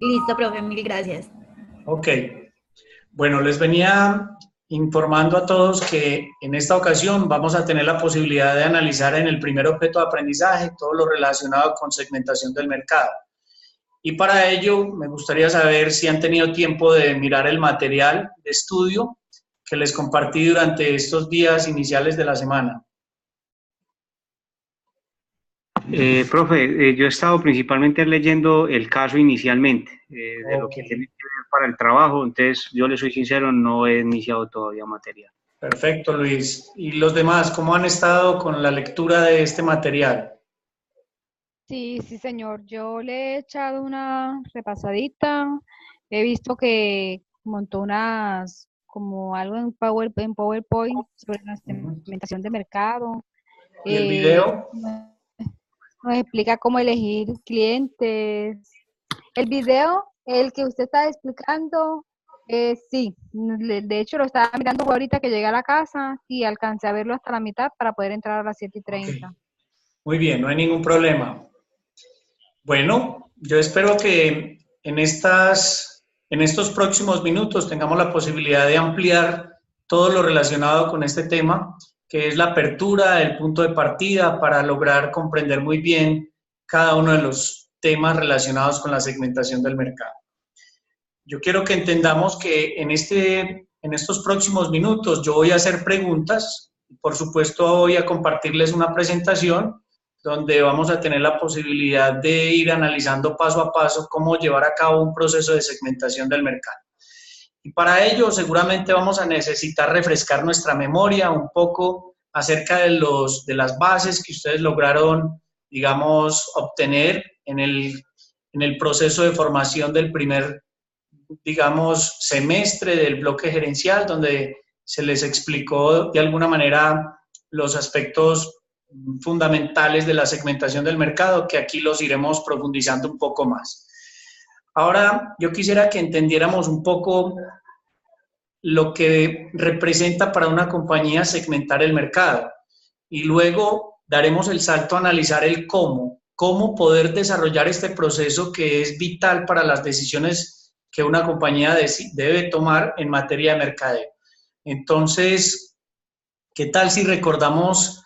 Listo, profe, mil gracias. Ok. Bueno, les venía informando a todos que en esta ocasión vamos a tener la posibilidad de analizar en el primer objeto de aprendizaje todo lo relacionado con segmentación del mercado. Y para ello me gustaría saber si han tenido tiempo de mirar el material de estudio que les compartí durante estos días iniciales de la semana. Profe, yo he estado principalmente leyendo el caso inicialmente, de lo Ok, que tiene que ver para el trabajo, entonces yo le soy sincero, no he iniciado todavía material. perfecto, Luis. ¿Y los demás, cómo han estado con la lectura de este material? Sí, sí, señor. Yo le he echado una repasadita. He visto que montó como algo en PowerPoint sobre la Ujú. segmentación de mercado. ¿Y el Eh, video? nos explica cómo elegir clientes. El video, el que usted está explicando, sí. De hecho, lo estaba mirando ahorita que llegué a la casa y alcancé a verlo hasta la mitad para poder entrar a las 7:30. Ok, muy bien, no hay ningún problema. Bueno, yo espero que en estos próximos minutos tengamos la posibilidad de ampliar todo lo relacionado con este tema, que es la apertura, el punto de partida para lograr comprender muy bien cada uno de los temas relacionados con la segmentación del mercado. Yo quiero que entendamos que en estos próximos minutos yo voy a hacer preguntas, por supuesto voy a compartirles una presentación donde vamos a tener la posibilidad de ir analizando paso a paso cómo llevar a cabo un proceso de segmentación del mercado. Y para ello seguramente vamos a necesitar refrescar nuestra memoria un poco acerca de las bases que ustedes lograron, digamos, obtener en el proceso de formación del primer, digamos, semestre del bloque gerencial, donde se les explicó de alguna manera los aspectos fundamentales de la segmentación del mercado, que aquí los iremos profundizando un poco más. Ahora, yo quisiera que entendiéramos un poco lo que representa para una compañía segmentar el mercado y luego daremos el salto a analizar el cómo poder desarrollar este proceso que es vital para las decisiones que una compañía debe tomar en materia de mercadeo. Entonces, ¿qué tal si recordamos,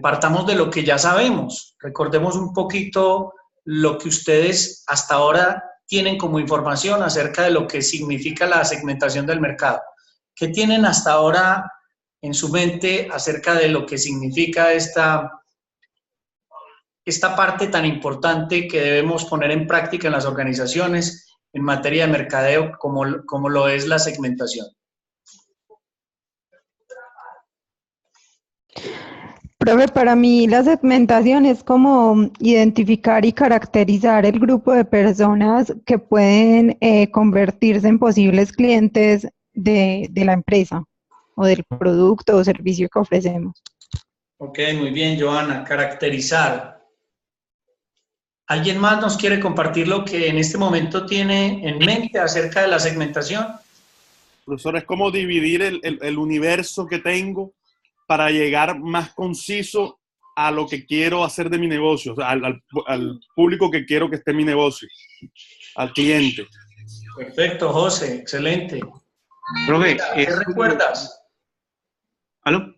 partamos de lo que ya sabemos? Recordemos un poquito lo que ustedes hasta ahora tienen como información acerca de lo que significa la segmentación del mercado. ¿Qué tienen hasta ahora en su mente acerca de lo que significa esta parte tan importante que debemos poner en práctica en las organizaciones en materia de mercadeo como lo es la segmentación? Profe, para mí la segmentación es como identificar y caracterizar el grupo de personas que pueden convertirse en posibles clientes de la empresa o del producto o servicio que ofrecemos. Ok, muy bien, Joana. Caracterizar. ¿Alguien más nos quiere compartir lo que en este momento tiene en mente acerca de la segmentación? Profesor, es como dividir el universo que tengo para llegar más conciso a lo que quiero hacer de mi negocio, o sea, al público que quiero que esté en mi negocio, al cliente. Perfecto, José, excelente. Profe, ¿Qué recuerdas? ¿aló?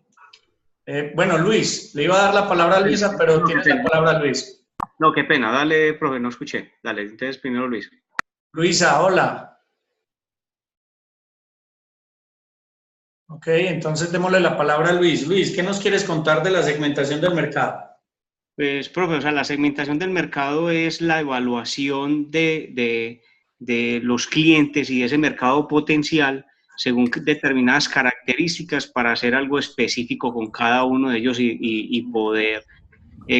Bueno, Luis, le iba a dar la palabra a Luisa, pero No, qué tienes la pena. palabra, Luis. No, qué pena, dale, profe, no escuché. Dale, entonces primero Luis. Luisa, hola. Ok, entonces démosle la palabra a Luis. Luis, ¿qué nos quieres contar de la segmentación del mercado? Pues, profe, o sea, la segmentación del mercado es la evaluación de los clientes y de ese mercado potencial según determinadas características para hacer algo específico con cada uno de ellos y poder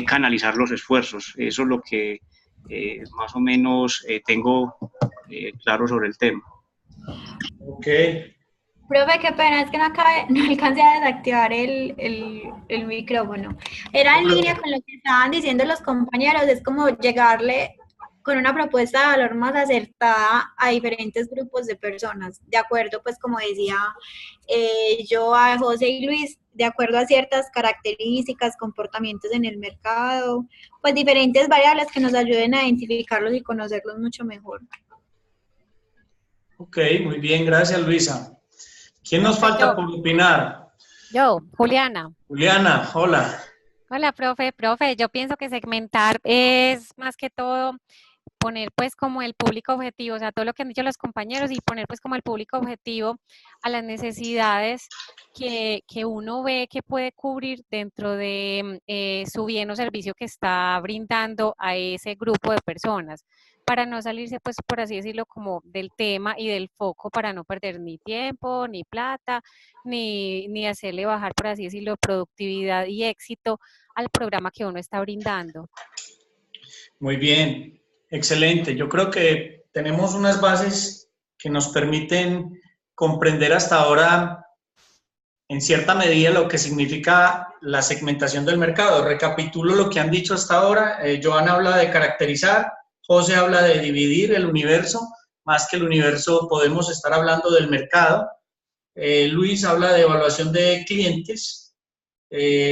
canalizar los esfuerzos. Eso es lo que más o menos tengo claro sobre el tema. Ok, Profe, qué pena, es que no alcancé a desactivar el micrófono. Era en línea con lo que estaban diciendo los compañeros, es como llegarle con una propuesta de valor más acertada a diferentes grupos de personas, de acuerdo, pues como decía yo a José y Luis, de acuerdo a ciertas características, comportamientos en el mercado, pues diferentes variables que nos ayuden a identificarlos y conocerlos mucho mejor. Ok, muy bien, gracias Luisa. ¿Quién nos Profe, falta por opinar? yo, Juliana. Juliana, hola. Hola, profe, yo pienso que segmentar es más que todo poner pues como el público objetivo, o sea, todo lo que han dicho los compañeros y poner pues como el público objetivo a las necesidades que uno ve que puede cubrir dentro de su bien o servicio que está brindando a ese grupo de personas, para no salirse pues por así decirlo como del tema y del foco, para no perder ni tiempo, ni plata, ni hacerle bajar por así decirlo productividad y éxito al programa que uno está brindando. Muy bien, excelente. Yo creo que tenemos unas bases que nos permiten comprender hasta ahora, en cierta medida, lo que significa la segmentación del mercado. Recapitulo lo que han dicho hasta ahora. Joana habla de caracterizar, José habla de dividir el universo. Más que el universo, podemos estar hablando del mercado. Luis habla de evaluación de clientes.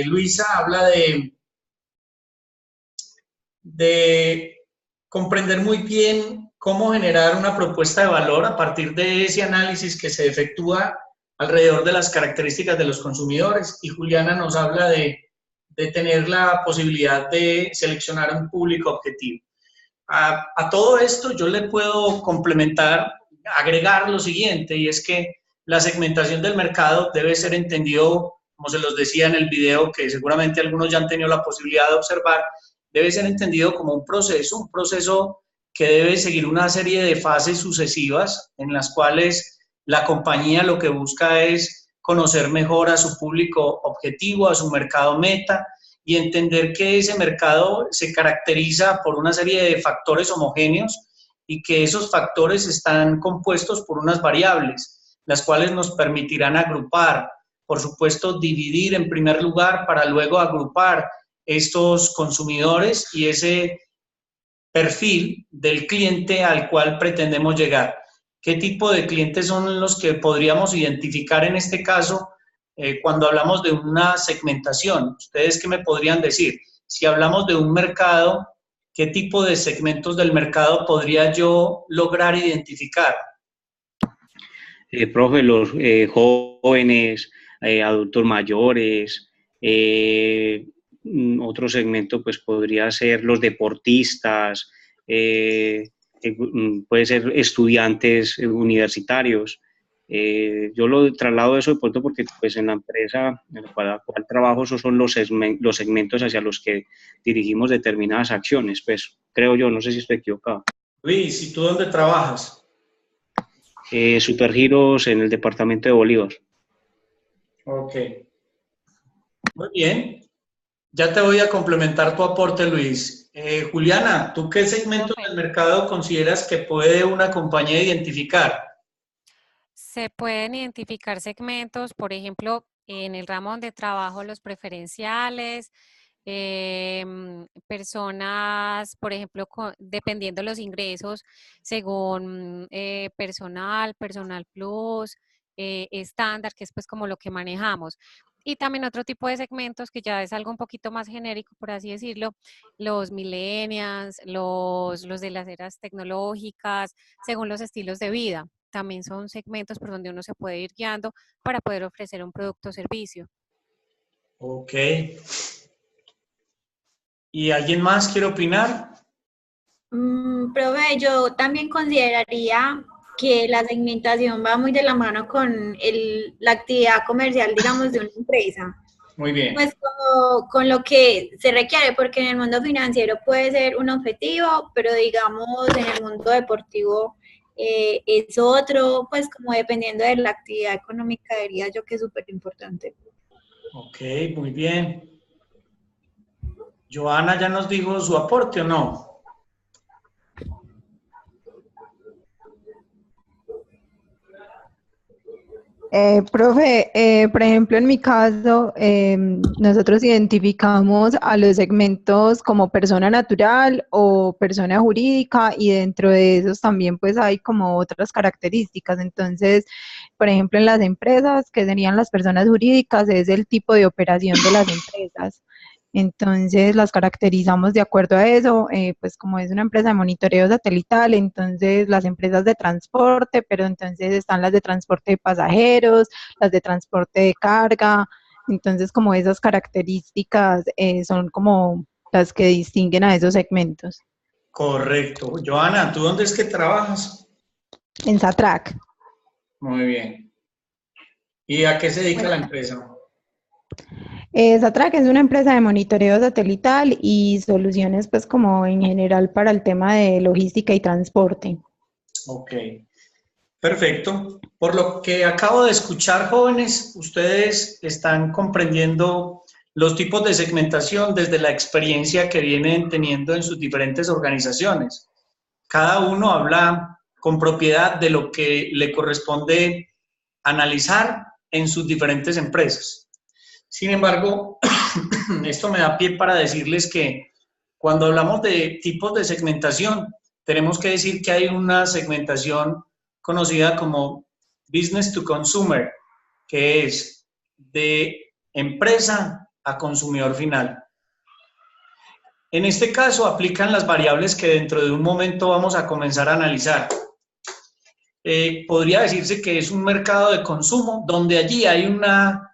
Luisa habla de comprender muy bien cómo generar una propuesta de valor a partir de ese análisis que se efectúa alrededor de las características de los consumidores. Y Juliana nos habla de tener la posibilidad de seleccionar un público objetivo. A todo esto yo le puedo complementar, agregar lo siguiente, y es que la segmentación del mercado debe ser entendido, como se los decía en el video, que seguramente algunos ya han tenido la posibilidad de observar, debe ser entendido como un proceso que debe seguir una serie de fases sucesivas en las cuales la compañía lo que busca es conocer mejor a su público objetivo, a su mercado meta, y entender que ese mercado se caracteriza por una serie de factores homogéneos y que esos factores están compuestos por unas variables, las cuales nos permitirán agrupar, por supuesto, dividir en primer lugar para luego agrupar estos consumidores y ese perfil del cliente al cual pretendemos llegar. ¿Qué tipo de clientes son los que podríamos identificar en este caso cuando hablamos de una segmentación? ¿Ustedes qué me podrían decir? Si hablamos de un mercado, ¿qué tipo de segmentos del mercado podría yo lograr identificar? Profe, los jóvenes, adultos mayores, otro segmento pues podría ser los deportistas, puede ser estudiantes universitarios. Yo lo traslado eso de pronto porque pues en la empresa en la cual trabajo esos son los segmentos hacia los que dirigimos determinadas acciones, pues creo yo, no sé si estoy equivocado. Luis, ¿y tú dónde trabajas? Supergiros en el departamento de Bolívar. Ok. Muy bien. Ya te voy a complementar tu aporte, Luis. Juliana, ¿tú qué segmentos del mercado consideras que puede una compañía identificar? Se pueden identificar segmentos, por ejemplo, en el ramo donde trabajo, los preferenciales, personas, por ejemplo, dependiendo de los ingresos, según personal plus, estándar, que es pues como lo que manejamos. Y también otro tipo de segmentos que ya es algo un poquito más genérico, por así decirlo, los millennials, los de las eras tecnológicas, según los estilos de vida. También son segmentos por donde uno se puede ir guiando para poder ofrecer un producto o servicio. Ok. ¿Y alguien más quiere opinar? Profe, yo también consideraría que la segmentación va muy de la mano con la actividad comercial, digamos, de una empresa. Muy bien. Pues con lo que se requiere, porque en el mundo financiero puede ser un objetivo, pero digamos en el mundo deportivo es otro, pues como dependiendo de la actividad económica, diría yo que es súper importante. Ok, muy bien. Joana ya nos dijo su aporte, ¿o no? Profe, por ejemplo, en mi caso, nosotros identificamos a los segmentos como persona natural o persona jurídica y dentro de esos también pues hay como otras características. Entonces, por ejemplo, en las empresas, que serían las personas jurídicas, es el tipo de operación de las empresas. Entonces las caracterizamos de acuerdo a eso, pues como es una empresa de monitoreo satelital, entonces las empresas de transporte, pero entonces están las de transporte de pasajeros, las de transporte de carga, entonces como esas características son como las que distinguen a esos segmentos. Correcto. Joana, ¿tú dónde es que trabajas? En SATRAC. Muy bien. ¿Y a qué se dedica la empresa? SATRAC es una empresa de monitoreo satelital y soluciones pues como en general para el tema de logística y transporte. Ok, perfecto. Por lo que acabo de escuchar, jóvenes, ustedes están comprendiendo los tipos de segmentación desde la experiencia que vienen teniendo en sus diferentes organizaciones. Cada uno habla con propiedad de lo que le corresponde analizar en sus diferentes empresas. Sin embargo, esto me da pie para decirles que cuando hablamos de tipos de segmentación, tenemos que decir que hay una segmentación conocida como business to consumer, que es de empresa a consumidor final. En este caso aplican las variables que dentro de un momento vamos a comenzar a analizar. Podría decirse que es un mercado de consumo donde allí hay una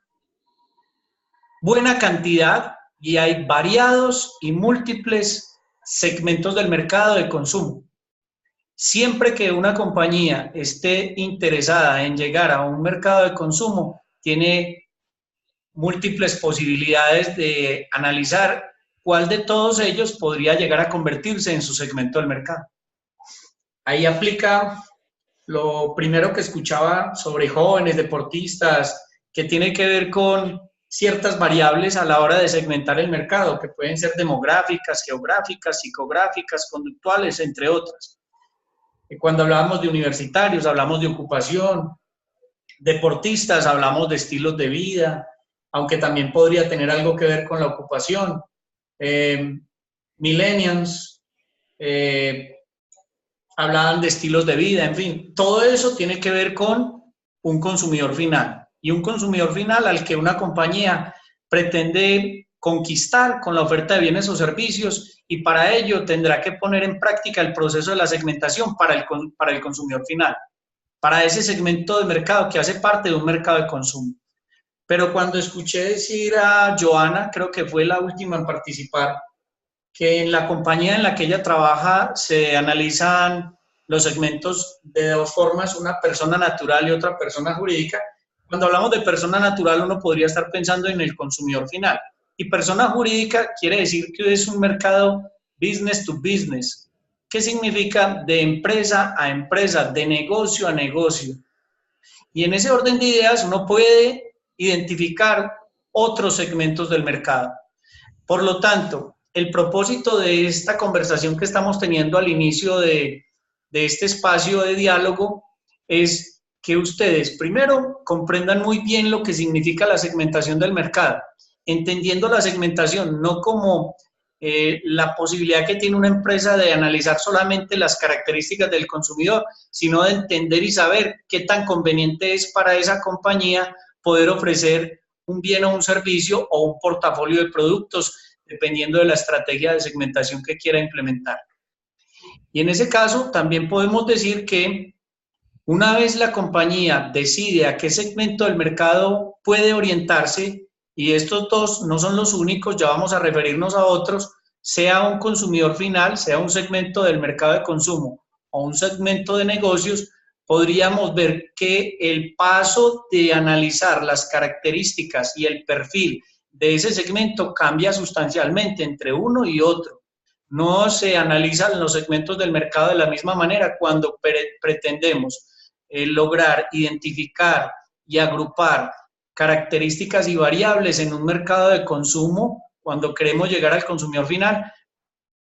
buena cantidad y hay variados y múltiples segmentos del mercado de consumo. Siempre que una compañía esté interesada en llegar a un mercado de consumo, tiene múltiples posibilidades de analizar cuál de todos ellos podría llegar a convertirse en su segmento del mercado. Ahí aplica lo primero que escuchaba sobre jóvenes deportistas, que tiene que ver con ciertas variables a la hora de segmentar el mercado, que pueden ser demográficas, geográficas, psicográficas, conductuales, entre otras. Cuando hablamos de universitarios, hablamos de ocupación, deportistas, hablamos de estilos de vida, aunque también podría tener algo que ver con la ocupación. Millennials, hablaban de estilos de vida, en fin, todo eso tiene que ver con un consumidor final. Y un consumidor final al que una compañía pretende conquistar con la oferta de bienes o servicios, y para ello tendrá que poner en práctica el proceso de la segmentación para el consumidor final, para ese segmento de mercado que hace parte de un mercado de consumo. Pero cuando escuché decir a Joana, creo que fue la última en participar, que en la compañía en la que ella trabaja se analizan los segmentos de dos formas, una persona natural y otra persona jurídica. Cuando hablamos de persona natural, uno podría estar pensando en el consumidor final. Y persona jurídica quiere decir que es un mercado business to business. ¿Qué significa? De empresa a empresa, de negocio a negocio. Y en ese orden de ideas uno puede identificar otros segmentos del mercado. Por lo tanto, el propósito de esta conversación que estamos teniendo al inicio de este espacio de diálogo es que ustedes primero comprendan muy bien lo que significa la segmentación del mercado, entendiendo la segmentación no como la posibilidad que tiene una empresa de analizar solamente las características del consumidor, sino de entender y saber qué tan conveniente es para esa compañía poder ofrecer un bien o un servicio o un portafolio de productos, dependiendo de la estrategia de segmentación que quiera implementar. Y en ese caso también podemos decir que una vez la compañía decide a qué segmento del mercado puede orientarse, y estos dos no son los únicos, ya vamos a referirnos a otros, sea un consumidor final, sea un segmento del mercado de consumo o un segmento de negocios, podríamos ver que el paso de analizar las características y el perfil de ese segmento cambia sustancialmente entre uno y otro. No se analizan los segmentos del mercado de la misma manera cuando pretendemos lograr identificar y agrupar características y variables en un mercado de consumo, cuando queremos llegar al consumidor final,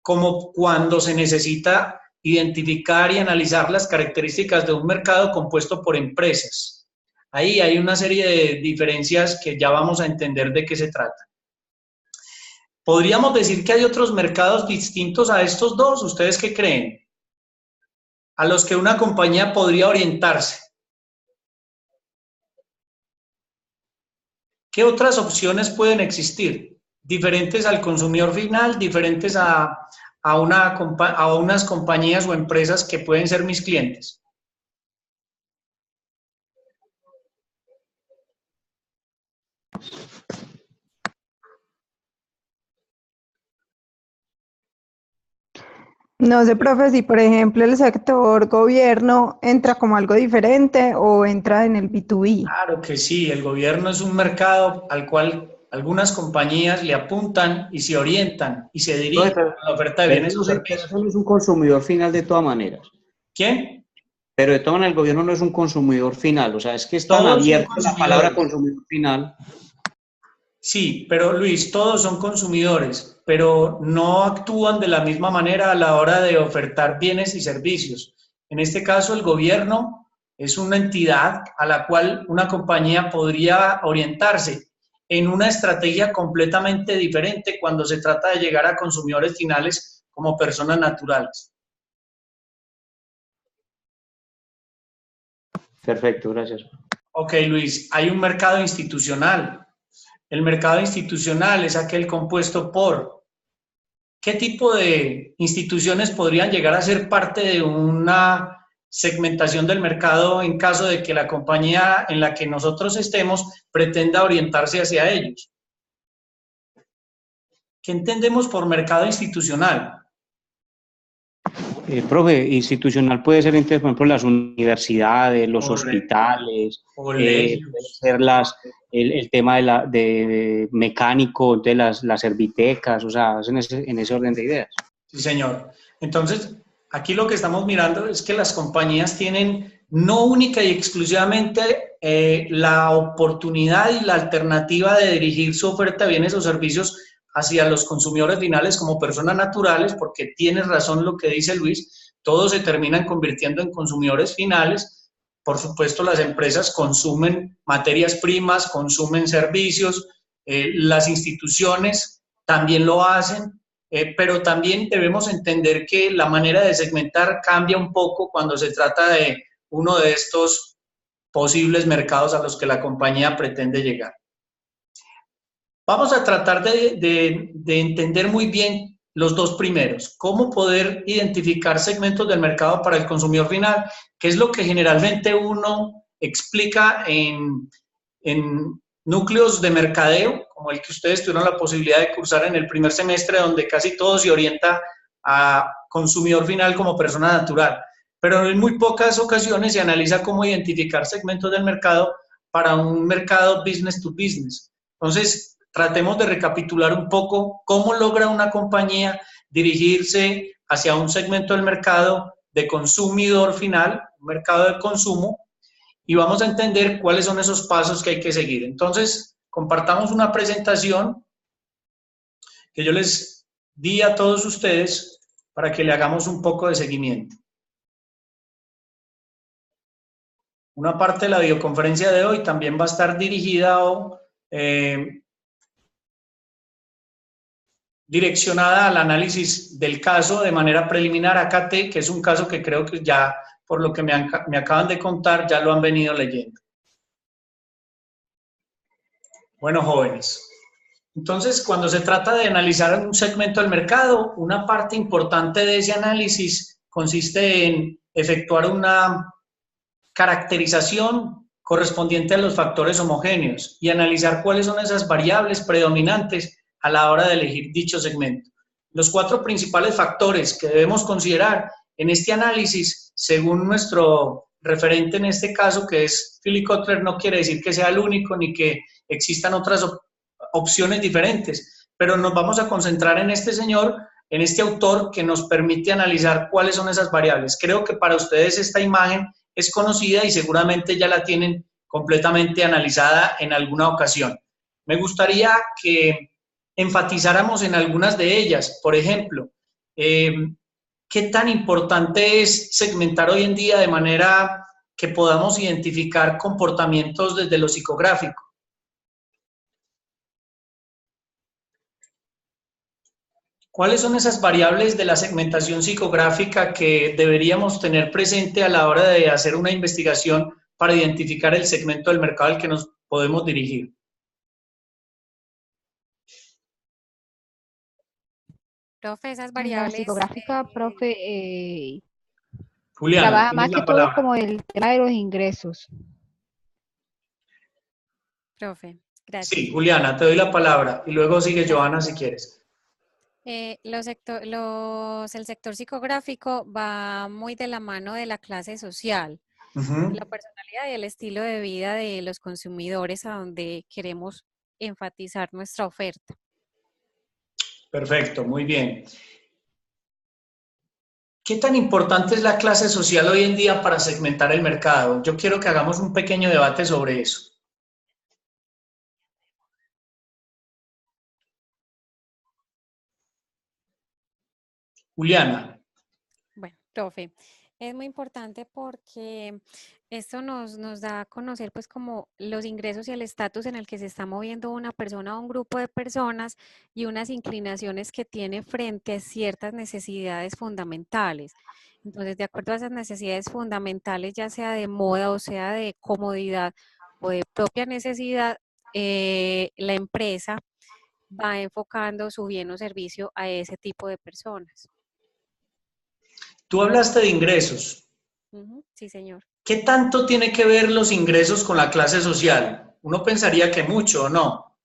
como cuando se necesita identificar y analizar las características de un mercado compuesto por empresas. Ahí hay una serie de diferencias que ya vamos a entender de qué se trata. ¿Podríamos decir que hay otros mercados distintos a estos dos? ¿Ustedes qué creen? A los que una compañía podría orientarse. ¿Qué otras opciones pueden existir? diferentes al consumidor final, diferentes a unas compañías o empresas que pueden ser mis clientes. No sé, profe, si por ejemplo el sector gobierno entra como algo diferente o entra en el B2B. Claro que sí, el gobierno es un mercado al cual algunas compañías le apuntan y se orientan y se dirigen a la oferta de bienes y servicios. Eso no es un consumidor final de todas maneras. ¿Quién? Pero de todas maneras el gobierno no es un consumidor final, o sea, es que es tan Todos son abierta la palabra consumidores. consumidor final. Sí, pero Luis, todos son consumidores, pero no actúan de la misma manera a la hora de ofertar bienes y servicios. En este caso, el gobierno es una entidad a la cual una compañía podría orientarse en una estrategia completamente diferente cuando se trata de llegar a consumidores finales como personas naturales. Perfecto, gracias. Ok, Luis, hay un mercado institucional. El mercado institucional es aquel compuesto por qué tipo de instituciones podrían llegar a ser parte de una segmentación del mercado en caso de que la compañía en la que nosotros estemos pretenda orientarse hacia ellos. ¿Qué entendemos por mercado institucional? Profe, institucional puede ser, entonces, por ejemplo, las universidades, los hospitales, puede ser el tema de mecánico, entonces las servitecas, o sea, en ese orden de ideas. Sí, señor. Entonces, aquí lo que estamos mirando es que las compañías tienen no única y exclusivamente la oportunidad y la alternativa de dirigir su oferta de bienes o servicios hacia los consumidores finales como personas naturales, porque tiene razón lo que dice Luis, todos se terminan convirtiendo en consumidores finales. Por supuesto, las empresas consumen materias primas, consumen servicios, las instituciones también lo hacen, pero también debemos entender que la manera de segmentar cambia un poco cuando se trata de uno de estos posibles mercados a los que la compañía pretende llegar. Vamos a tratar de entender muy bien los dos primeros, cómo poder identificar segmentos del mercado para el consumidor final, que es lo que generalmente uno explica en núcleos de mercadeo, como el que ustedes tuvieron la posibilidad de cursar en el primer semestre, donde casi todo se orienta a consumidor final como persona natural. Pero en muy pocas ocasiones se analiza cómo identificar segmentos del mercado para un mercado business to business. Entonces, tratemos de recapitular un poco cómo logra una compañía dirigirse hacia un segmento del mercado de consumidor final, un mercado de consumo, y vamos a entender cuáles son esos pasos que hay que seguir. Entonces, compartamos una presentación que yo les di a todos ustedes para que le hagamos un poco de seguimiento. Una parte de la videoconferencia de hoy también va a estar dirigida o direccionada al análisis del caso de manera preliminar AKT, que es un caso que creo que ya, por lo que me acaban de contar, ya lo han venido leyendo. Bueno, jóvenes, entonces cuando se trata de analizar un segmento del mercado, una parte importante de ese análisis consiste en efectuar una caracterización correspondiente a los factores homogéneos y analizar cuáles son esas variables predominantes a la hora de elegir dicho segmento. Los 4 principales factores que debemos considerar en este análisis, según nuestro referente en este caso, que es Philip Kotler, no quiere decir que sea el único ni que existan otras opciones diferentes, pero nos vamos a concentrar en este señor, en este autor que nos permite analizar cuáles son esas variables. Creo que para ustedes esta imagen es conocida y seguramente ya la tienen completamente analizada en alguna ocasión. Me gustaría que enfatizáramos en algunas de ellas. Por ejemplo, ¿qué tan importante es segmentar hoy en día de manera que podamos identificar comportamientos desde lo psicográfico? ¿Cuáles son esas variables de la segmentación psicográfica que deberíamos tener presente a la hora de hacer una investigación para identificar el segmento del mercado al que nos podemos dirigir? Profe, esas La variables, psicográfica, profe, Juliana, trabaja tienes más que la todo palabra. como el tema de los ingresos. profe, Sí, gracias. Juliana, te doy la palabra y luego sigue Gracias. Johanna si quieres. El sector psicográfico va muy de la mano de la clase social, de Ujú. la personalidad y el estilo de vida de los consumidores a donde queremos enfatizar nuestra oferta. Perfecto, muy bien. ¿Qué tan importante es la clase social hoy en día para segmentar el mercado? Yo quiero que hagamos un pequeño debate sobre eso. Juliana, Bueno, profe, es muy importante porque esto nos da a conocer pues como los ingresos y el estatus en el que se está moviendo una persona o un grupo de personas y unas inclinaciones que tiene frente a ciertas necesidades fundamentales. Entonces, de acuerdo a esas necesidades fundamentales, ya sea de moda o sea de comodidad o de propia necesidad, la empresa va enfocando su bien o servicio a ese tipo de personas. tú hablaste de ingresos. Ujú, sí, señor. ¿Qué tanto tiene que ver los ingresos con la clase social? Uno pensaría que mucho o no,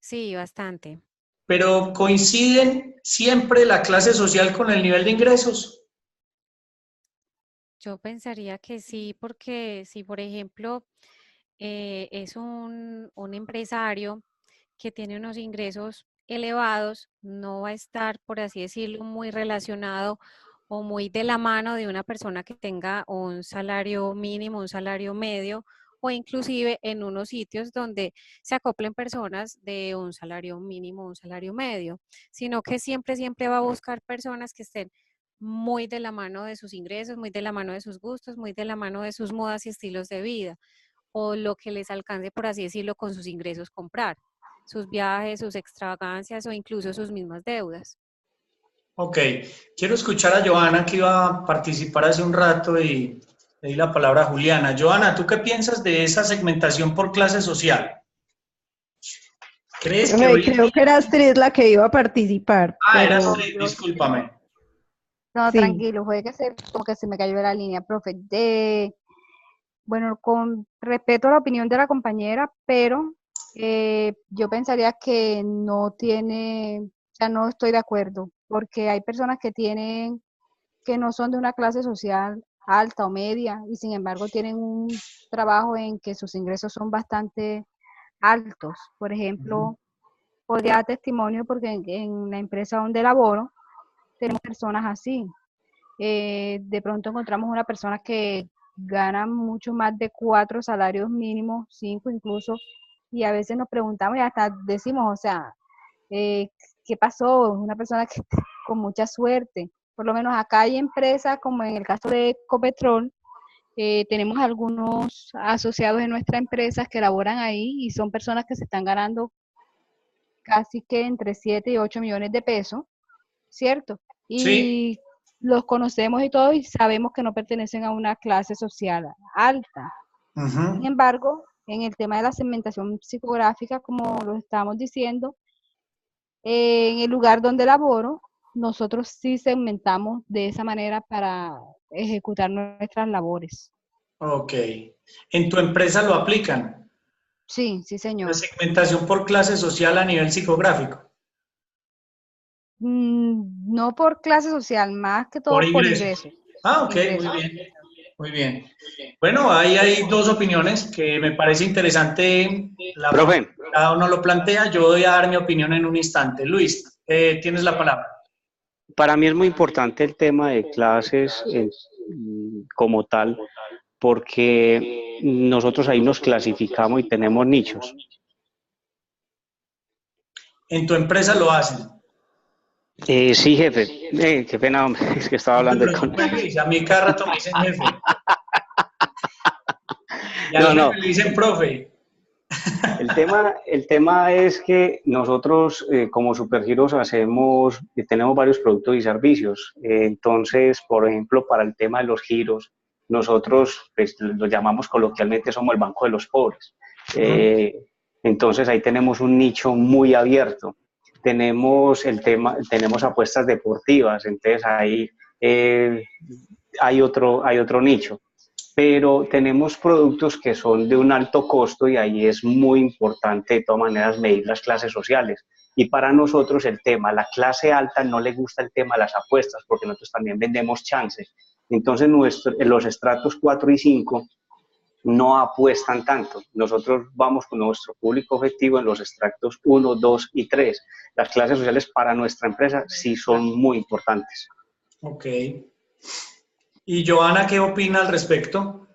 Sí, bastante. pero ¿coinciden siempre la clase social con el nivel de ingresos? Yo pensaría que sí, porque si, por ejemplo, es un empresario que tiene unos ingresos elevados, no va a estar, por así decirlo, muy relacionado o muy de la mano de una persona que tenga un salario mínimo, un salario medio, o inclusive en unos sitios donde se acoplen personas de un salario mínimo, un salario medio, sino que siempre va a buscar personas que estén muy de la mano de sus ingresos, muy de la mano de sus gustos, muy de la mano de sus modas y estilos de vida, o lo que les alcance, por así decirlo, con sus ingresos comprar, sus viajes, sus extravagancias o incluso sus mismas deudas. Ok, quiero escuchar a Johanna que iba a participar hace un rato y le di la palabra a Juliana. Johanna, ¿tú qué piensas de esa segmentación por clase social? ¿Crees que hoy en Creo que día... era Astrid la que iba a participar, Ah, era pero Astrid, discúlpame. No, sí. tranquilo, fue que como que se me cayó la línea, profe. Bueno, con respeto a la opinión de la compañera, pero yo pensaría que no tiene, o sea, no estoy de acuerdo, porque hay personas que no son de una clase social alta o media, y sin embargo tienen un trabajo en que sus ingresos son bastante altos. Por Ujú. ejemplo, podría dar testimonio porque en la empresa donde laboro tenemos personas así. De pronto encontramos una persona que gana mucho más de 4 salarios mínimos, 5 incluso, y a veces nos preguntamos y hasta decimos, o sea, eh, ¿qué pasó? Una persona que con mucha suerte. Por lo menos acá hay empresas, como en el caso de Ecopetrol, tenemos algunos asociados de nuestra empresa que laboran ahí y son personas que se están ganando casi que entre 7 y 8 millones de pesos, ¿cierto? Sí. Y los conocemos y todo y sabemos que no pertenecen a una clase social alta. Sin Ujú. embargo, en el tema de la segmentación psicográfica, como lo estamos diciendo, en el lugar donde laboro, nosotros sí segmentamos de esa manera para ejecutar nuestras labores. Ok. ¿En tu empresa lo aplican? Sí, sí, La señor. segmentación por clase social a nivel psicográfico, No por clase social, más que por todo por ingresos. ingresos. Ah, ok, muy Ingresos. bien, muy bien. Bueno, ahí hay dos opiniones que me parece interesante la forma Profe, en que cada uno lo plantea. Yo voy a dar mi opinión en un instante. Luis, tienes la palabra. para mí es muy importante el tema de clases como tal, porque nosotros ahí nos clasificamos y tenemos nichos. En tu empresa lo hacen. Sí, jefe. Qué pena, hombre, es que estaba No te hablando con... preocupes, Luis. A mí cada rato me dicen jefe. Y al No, jefe no. le dicen profe. El tema es que nosotros como Supergiros hacemos, tenemos varios productos y servicios. Entonces, por ejemplo, para el tema de los giros, nosotros pues, lo llamamos coloquialmente somos el banco de los pobres. Ujú. Entonces ahí tenemos un nicho muy abierto. tenemos tenemos apuestas deportivas, entonces ahí hay otro nicho. Pero tenemos productos que son de un alto costo y ahí es muy importante de todas maneras medir las clases sociales. Y para nosotros la clase alta no le gusta el tema de las apuestas porque nosotros también vendemos chances. Entonces los estratos 4 y 5 no apuestan tanto. Nosotros vamos con nuestro público objetivo en los extractos 1, 2 y 3. Las clases sociales para nuestra empresa sí son muy importantes. Ok. ¿Y Joana qué opina al respecto?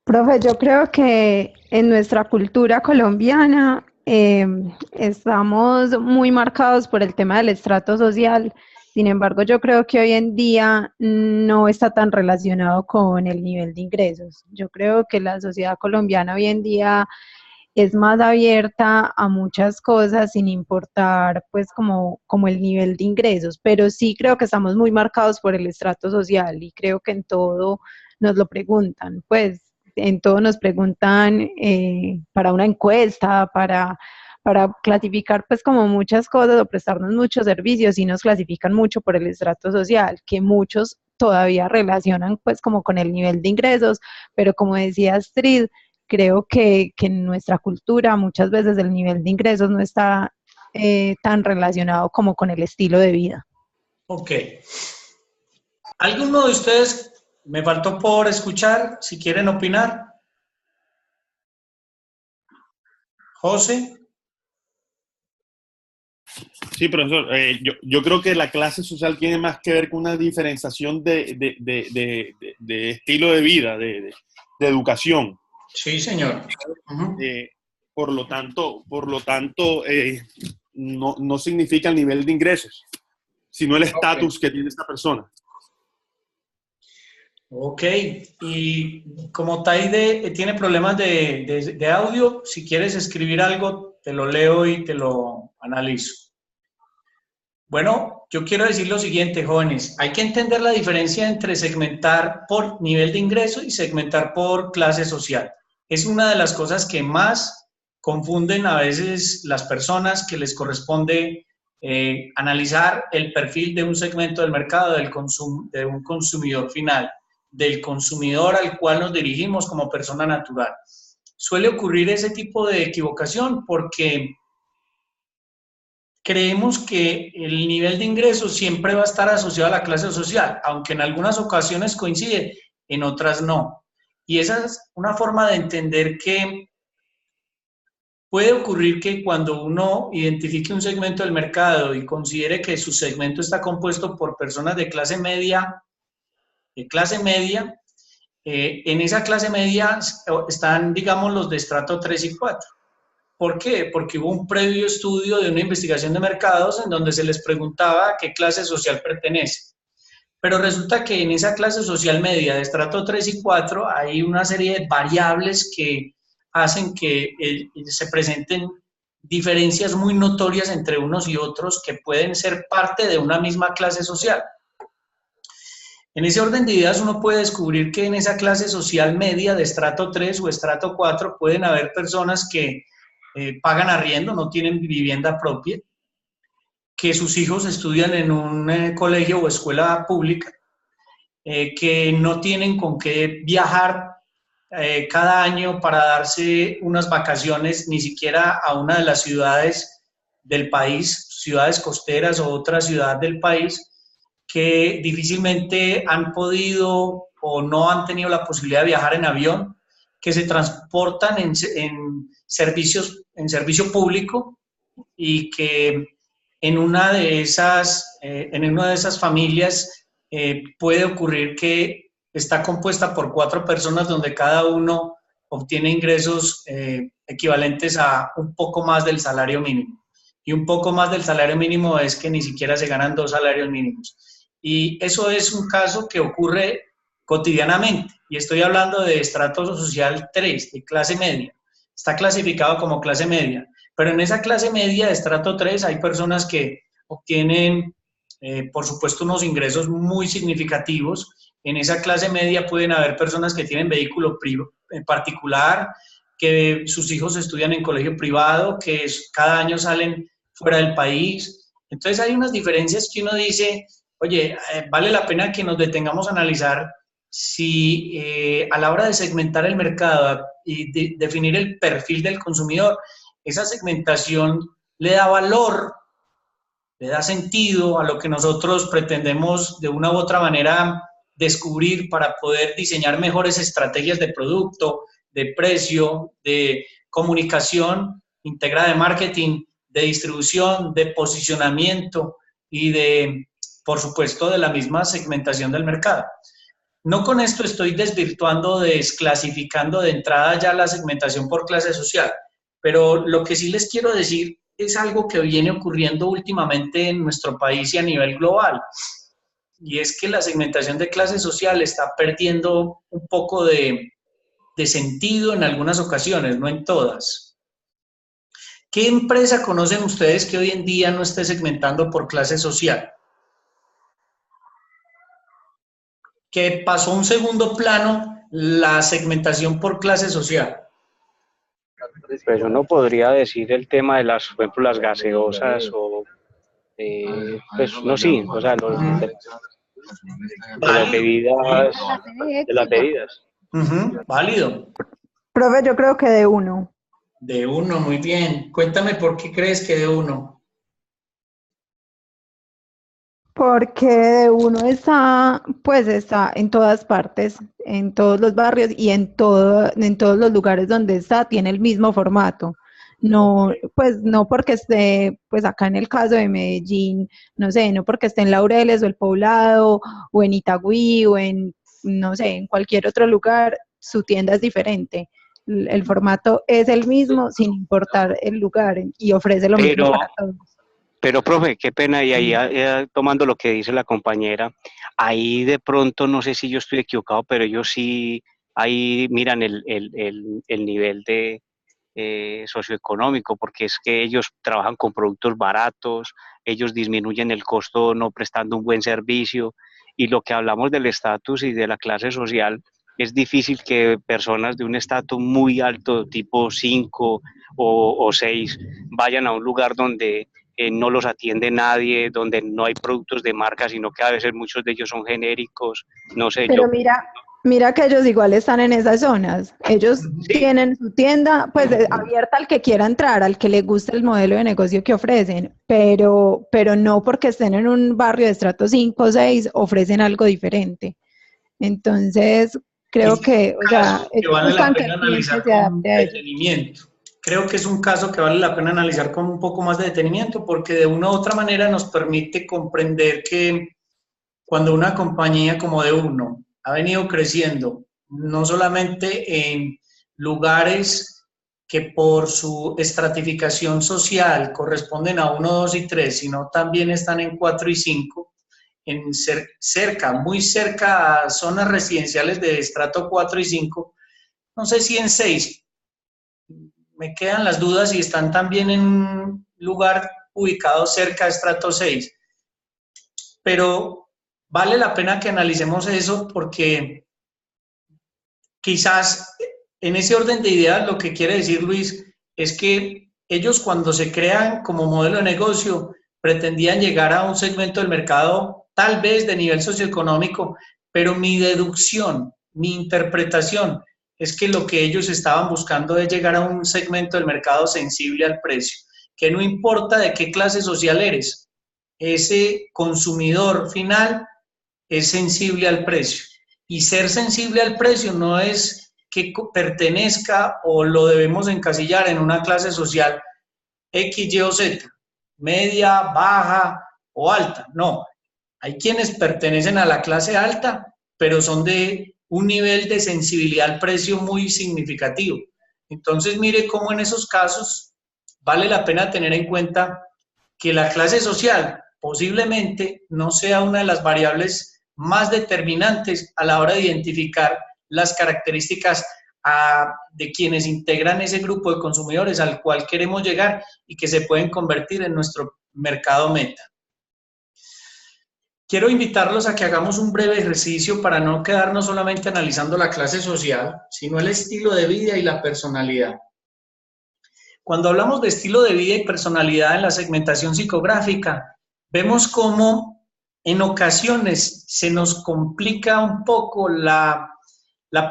Profe, yo creo que en nuestra cultura colombiana estamos muy marcados por el tema del estrato social. Sin embargo, yo creo que hoy en día no está tan relacionado con el nivel de ingresos. Yo creo que la sociedad colombiana hoy en día es más abierta a muchas cosas sin importar pues como el nivel de ingresos, pero sí creo que estamos muy marcados por el estrato social y creo que en todo nos lo preguntan, pues en todo nos preguntan para una encuesta, para clasificar pues como muchas cosas o prestarnos muchos servicios y nos clasifican mucho por el estrato social, que muchos todavía relacionan pues como con el nivel de ingresos, pero como decía Astrid, creo que en nuestra cultura muchas veces el nivel de ingresos no está tan relacionado como con el estilo de vida. Ok. ¿Alguno de ustedes me faltó por escuchar? Si quieren opinar. José. Sí, profesor. Yo creo que la clase social tiene más que ver con una diferenciación de estilo de vida, de educación. Sí, señor. Por lo tanto, no significa el nivel de ingresos, sino el estatus que tiene esta persona. Ok, y como Taide tiene problemas de audio, si quieres escribir algo, te lo leo y te lo analizo. Bueno, yo quiero decir lo siguiente, jóvenes. Hay que entender la diferencia entre segmentar por nivel de ingreso y segmentar por clase social. Es una de las cosas que más confunden a veces las personas que les corresponde analizar el perfil de un segmento del mercado, de un consumidor final, del consumidor al cual nos dirigimos como persona natural. Suele ocurrir ese tipo de equivocación porque creemos que el nivel de ingresos siempre va a estar asociado a la clase social, aunque en algunas ocasiones coincide, en otras no. Y esa es una forma de entender que puede ocurrir que cuando uno identifique un segmento del mercado y considere que su segmento está compuesto por personas de clase media, en esa clase media están, digamos, los de estrato 3 y 4. ¿Por qué? Porque hubo un previo estudio de una investigación de mercados en donde se les preguntaba a qué clase social pertenece. Pero resulta que en esa clase social media de estrato 3 y 4 hay una serie de variables que hacen que se presenten diferencias muy notorias entre unos y otros que pueden ser parte de una misma clase social. En ese orden de ideas uno puede descubrir que en esa clase social media de estrato 3 o estrato 4 pueden haber personas que pagan arriendo, no tienen vivienda propia, que sus hijos estudian en un colegio o escuela pública, que no tienen con qué viajar cada año para darse unas vacaciones, ni siquiera a una de las ciudades del país, ciudades costeras o otra ciudad del país, que difícilmente han podido o no han tenido la posibilidad de viajar en avión, que se transportan en servicio público y que en una de esas familias puede ocurrir que está compuesta por 4 personas donde cada uno obtiene ingresos equivalentes a un poco más del salario mínimo. Y un poco más del salario mínimo es que ni siquiera se ganan 2 salarios mínimos. Y eso es un caso que ocurre cotidianamente. Y estoy hablando de estrato social 3, de clase media. Está clasificado como clase media. Pero en esa clase media de estrato 3 hay personas que obtienen, por supuesto, unos ingresos muy significativos. En esa clase media pueden haber personas que tienen vehículo particular, que sus hijos estudian en colegio privado, que cada año salen fuera del país. Entonces hay unas diferencias que uno dice, oye, vale la pena que nos detengamos a analizar si a la hora de segmentar el mercado y definir el perfil del consumidor, esa segmentación le da valor, le da sentido a lo que nosotros pretendemos de una u otra manera descubrir para poder diseñar mejores estrategias de producto, de precio, de comunicación integrada, de marketing, de distribución, de posicionamiento y de, por supuesto, de la misma segmentación del mercado. No con esto estoy desvirtuando, desclasificando de entrada ya la segmentación por clase social, pero lo que sí les quiero decir es algo que viene ocurriendo últimamente en nuestro país y a nivel global, y es que la segmentación de clase social está perdiendo un poco de sentido en algunas ocasiones, no en todas. ¿Qué empresa conocen ustedes que hoy en día no esté segmentando por clase social? Que pasó a un segundo plano la segmentación por clase social. Pues uno podría decir el tema de las, por ejemplo, las gaseosas o, pues no, sí, o sea, de las bebidas, de las bebidas. Válido. Profe, yo creo que de uno. De uno, muy bien. Cuéntame por qué crees que de uno. Porque de uno está, pues está en todas partes, en todos los barrios y en todos los lugares donde está, tiene el mismo formato. No, pues no porque esté, pues acá en el caso de Medellín, no sé, no porque esté en Laureles o El Poblado o en Itagüí o en, no sé, en cualquier otro lugar, su tienda es diferente. El formato es el mismo sin importar el lugar y ofrece lo mismo para todos. Pero, profe, qué pena, y ahí tomando lo que dice la compañera, ahí de pronto, no sé si yo estoy equivocado, pero ellos sí, ahí miran el nivel de socioeconómico, porque es que ellos trabajan con productos baratos, ellos disminuyen el costo no prestando un buen servicio, y lo que hablamos del estatus y de la clase social, es difícil que personas de un estatus muy alto, tipo 5 o 6, vayan a un lugar donde no los atiende nadie, donde no hay productos de marca, sino que a veces muchos de ellos son genéricos, no sé. Pero mira que ellos igual están en esas zonas. Ellos tienen su tienda pues abierta al que quiera entrar, al que le guste el modelo de negocio que ofrecen, pero no porque estén en un barrio de estrato 5 o 6 ofrecen algo diferente. Entonces, creo que, o sea, que vale la pena el cliente analizar se con adapte a ellos. detenimiento. Creo que es un caso que vale la pena analizar con un poco más de detenimiento porque de una u otra manera nos permite comprender que cuando una compañía como de uno ha venido creciendo, no solamente en lugares que por su estratificación social corresponden a 1, 2 y 3, sino también están en 4 y 5, en cerca, muy cerca a zonas residenciales de estrato 4 y 5, no sé si en 6, me quedan las dudas si están también en un lugar ubicado cerca de estrato 6, pero vale la pena que analicemos eso porque quizás en ese orden de ideas lo que quiere decir Luis es que ellos cuando se crean como modelo de negocio pretendían llegar a un segmento del mercado tal vez de nivel socioeconómico, pero mi deducción, mi interpretación es que lo que ellos estaban buscando es llegar a un segmento del mercado sensible al precio, que no importa de qué clase social eres, ese consumidor final es sensible al precio. Y ser sensible al precio no es que pertenezca o lo debemos encasillar en una clase social X, Y o Z, media, baja o alta. No, hay quienes pertenecen a la clase alta, pero son de un nivel de sensibilidad al precio muy significativo. Entonces, mire cómo en esos casos vale la pena tener en cuenta que la clase social posiblemente no sea una de las variables más determinantes a la hora de identificar las características de quienes integran ese grupo de consumidores al cual queremos llegar y que se pueden convertir en nuestro mercado meta. quiero invitarlos a que hagamos un breve ejercicio para no quedarnos solamente analizando la clase social, sino el estilo de vida y la personalidad. Cuando hablamos de estilo de vida y personalidad en la segmentación psicográfica, vemos cómo en ocasiones se nos complica un poco la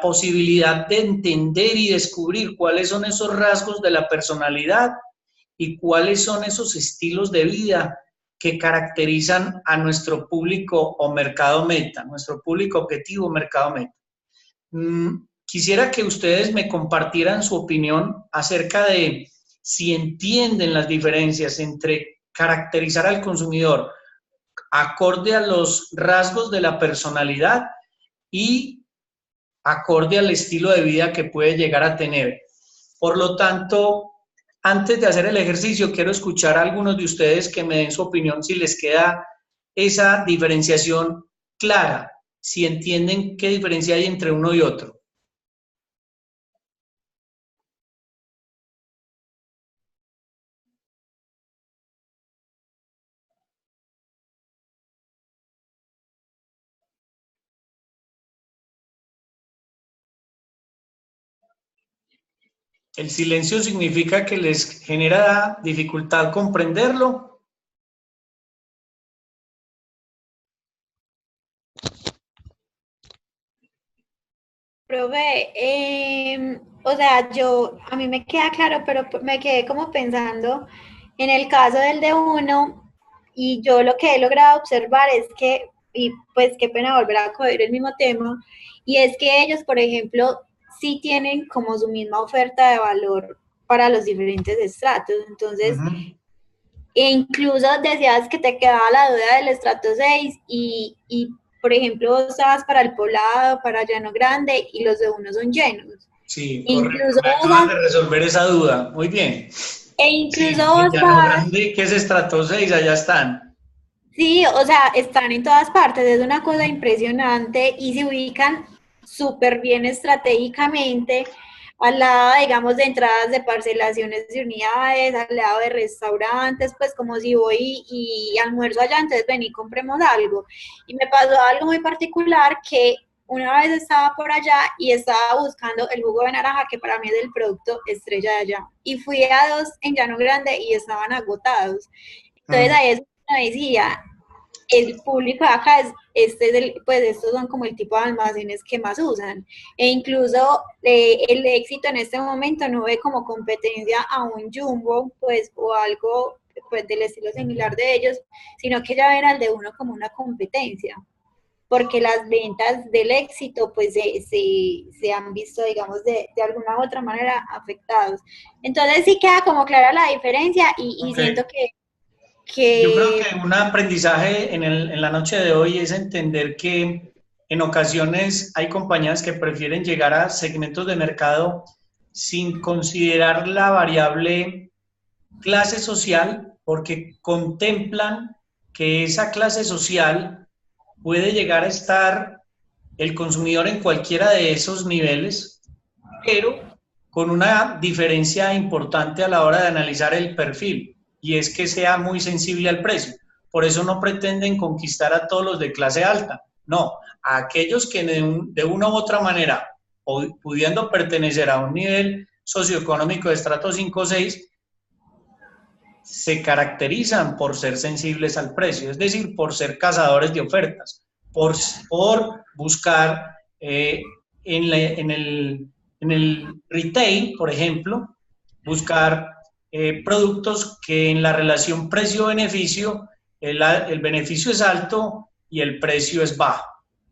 posibilidad de entender y descubrir cuáles son esos rasgos de la personalidad y cuáles son esos estilos de vida que caracterizan a nuestro público o mercado meta, nuestro público objetivo mercado meta. Quisiera que ustedes me compartieran su opinión acerca de si entienden las diferencias entre caracterizar al consumidor acorde a los rasgos de la personalidad y acorde al estilo de vida que puede llegar a tener. Por lo tanto, antes de hacer el ejercicio, quiero escuchar a algunos de ustedes que me den su opinión si les queda esa diferenciación clara, si entienden qué diferencia hay entre uno y otro. ¿El silencio significa que les genera dificultad comprenderlo? Profe, o sea, a mí me queda claro, pero me quedé como pensando en el caso del de uno, y yo lo que he logrado observar es que, y pues qué pena volver a coger el mismo tema, y es que ellos, por ejemplo, sí tienen como su misma oferta de valor para los diferentes estratos. Entonces, e incluso decías que te quedaba la duda del estrato 6 y por ejemplo, vos estabas para el poblado, para llano grande y los de uno son llenos. Sí, Incluso correcto. Me acaban de resolver esa duda. Muy bien. E incluso sí, vos llano grande, que es estrato 6, allá están. Sí, o sea, están en todas partes, es una cosa impresionante y se ubican súper bien estratégicamente al lado, digamos, de entradas de parcelaciones de unidades, al lado de restaurantes, pues como si voy y almuerzo allá, entonces ven y compremos algo. Y me pasó algo muy particular que una vez estaba por allá y estaba buscando el jugo de naranja, que para mí es el producto estrella de allá. Y fui a dos en Llano Grande y estaban agotados. Entonces ahí es donde decía, el público de acá pues estos son como el tipo de almacenes que más usan. E incluso el éxito en este momento no ve como competencia a un Jumbo, pues, o algo pues del estilo similar de ellos, sino que ya ven al de uno como una competencia, porque las ventas del éxito pues se han visto, digamos, de alguna u otra manera afectados. Entonces sí queda como clara la diferencia y siento que yo creo que un aprendizaje en la noche de hoy es entender que en ocasiones hay compañías que prefieren llegar a segmentos de mercado sin considerar la variable clase social, porque contemplan que esa clase social puede llegar a estar el consumidor en cualquiera de esos niveles, pero con una diferencia importante a la hora de analizar el perfil, y es que sea muy sensible al precio. Por eso no pretenden conquistar a todos los de clase alta, no, a aquellos que de una u otra manera, pudiendo pertenecer a un nivel socioeconómico de estrato 5 o 6, se caracterizan por ser sensibles al precio, es decir, por ser cazadores de ofertas, por buscar en el retail, por ejemplo, buscar productos que en la relación precio-beneficio, el beneficio es alto y el precio es bajo.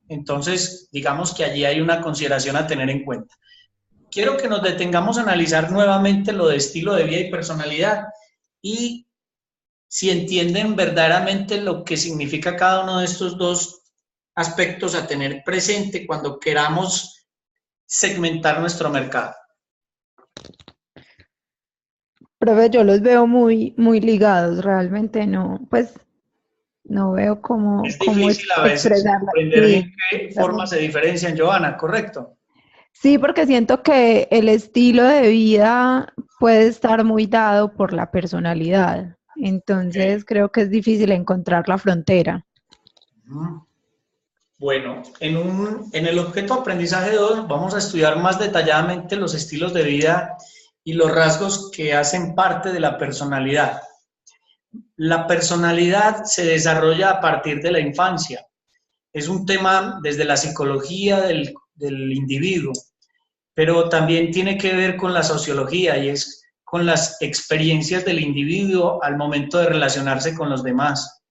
Entonces, digamos que allí hay una consideración a tener en cuenta. Quiero que nos detengamos a analizar nuevamente lo de estilo de vida y personalidad y si entienden verdaderamente lo que significa cada uno de estos dos aspectos a tener presente cuando queramos segmentar nuestro mercado. Profe, yo los veo muy ligados, realmente no, pues no veo cómo es difícil a veces comprender en qué forma se diferencian, Joana, ¿correcto? Sí, porque siento que el estilo de vida puede estar muy dado por la personalidad, entonces creo que es difícil encontrar la frontera. Bueno, en el objeto aprendizaje 2 vamos a estudiar más detalladamente los estilos de vida y los rasgos que hacen parte de la personalidad. La personalidad se desarrolla a partir de la infancia. Es un tema desde la psicología del individuo, pero también tiene que ver con la sociología y es con las experiencias del individuo al momento de relacionarse con los demás.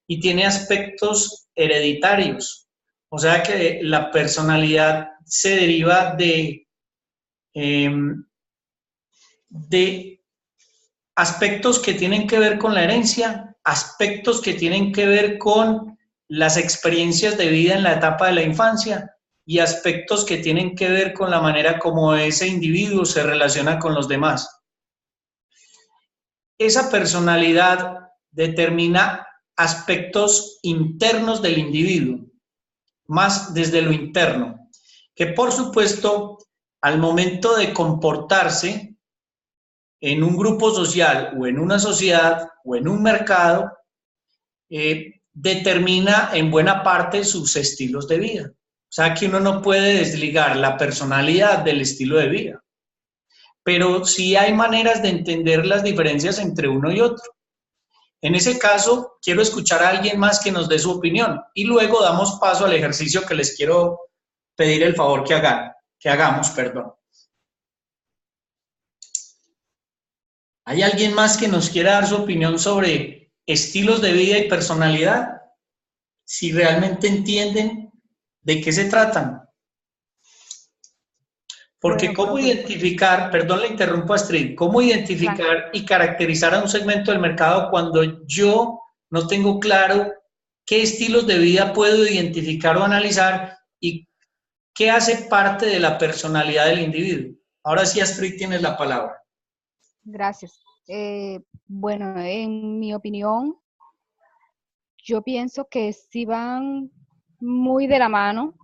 Y tiene aspectos hereditarios, o sea que la personalidad se deriva de aspectos que tienen que ver con la herencia, aspectos que tienen que ver con las experiencias de vida en la etapa de la infancia y aspectos que tienen que ver con la manera como ese individuo se relaciona con los demás. Esa personalidad determina aspectos internos del individuo, más desde lo interno, que por supuesto, al momento de comportarse en un grupo social o en una sociedad o en un mercado, determina en buena parte sus estilos de vida. O sea que uno no puede desligar la personalidad del estilo de vida, pero sí hay maneras de entender las diferencias entre uno y otro. En ese caso, quiero escuchar a alguien más que nos dé su opinión y luego damos paso al ejercicio que les quiero pedir el favor que hagamos. ¿Hay alguien más que nos quiera dar su opinión sobre estilos de vida y personalidad? Si realmente entienden de qué se tratan. Porque Bueno, ¿cómo profe. identificar, perdón, le interrumpo a Astrid, cómo identificar y caracterizar a un segmento del mercado cuando yo no tengo claro qué estilos de vida puedo identificar o analizar y qué hace parte de la personalidad del individuo? Ahora sí, Astrid, tienes la palabra. Gracias. Bueno, en mi opinión, yo pienso que sí van muy de la mano,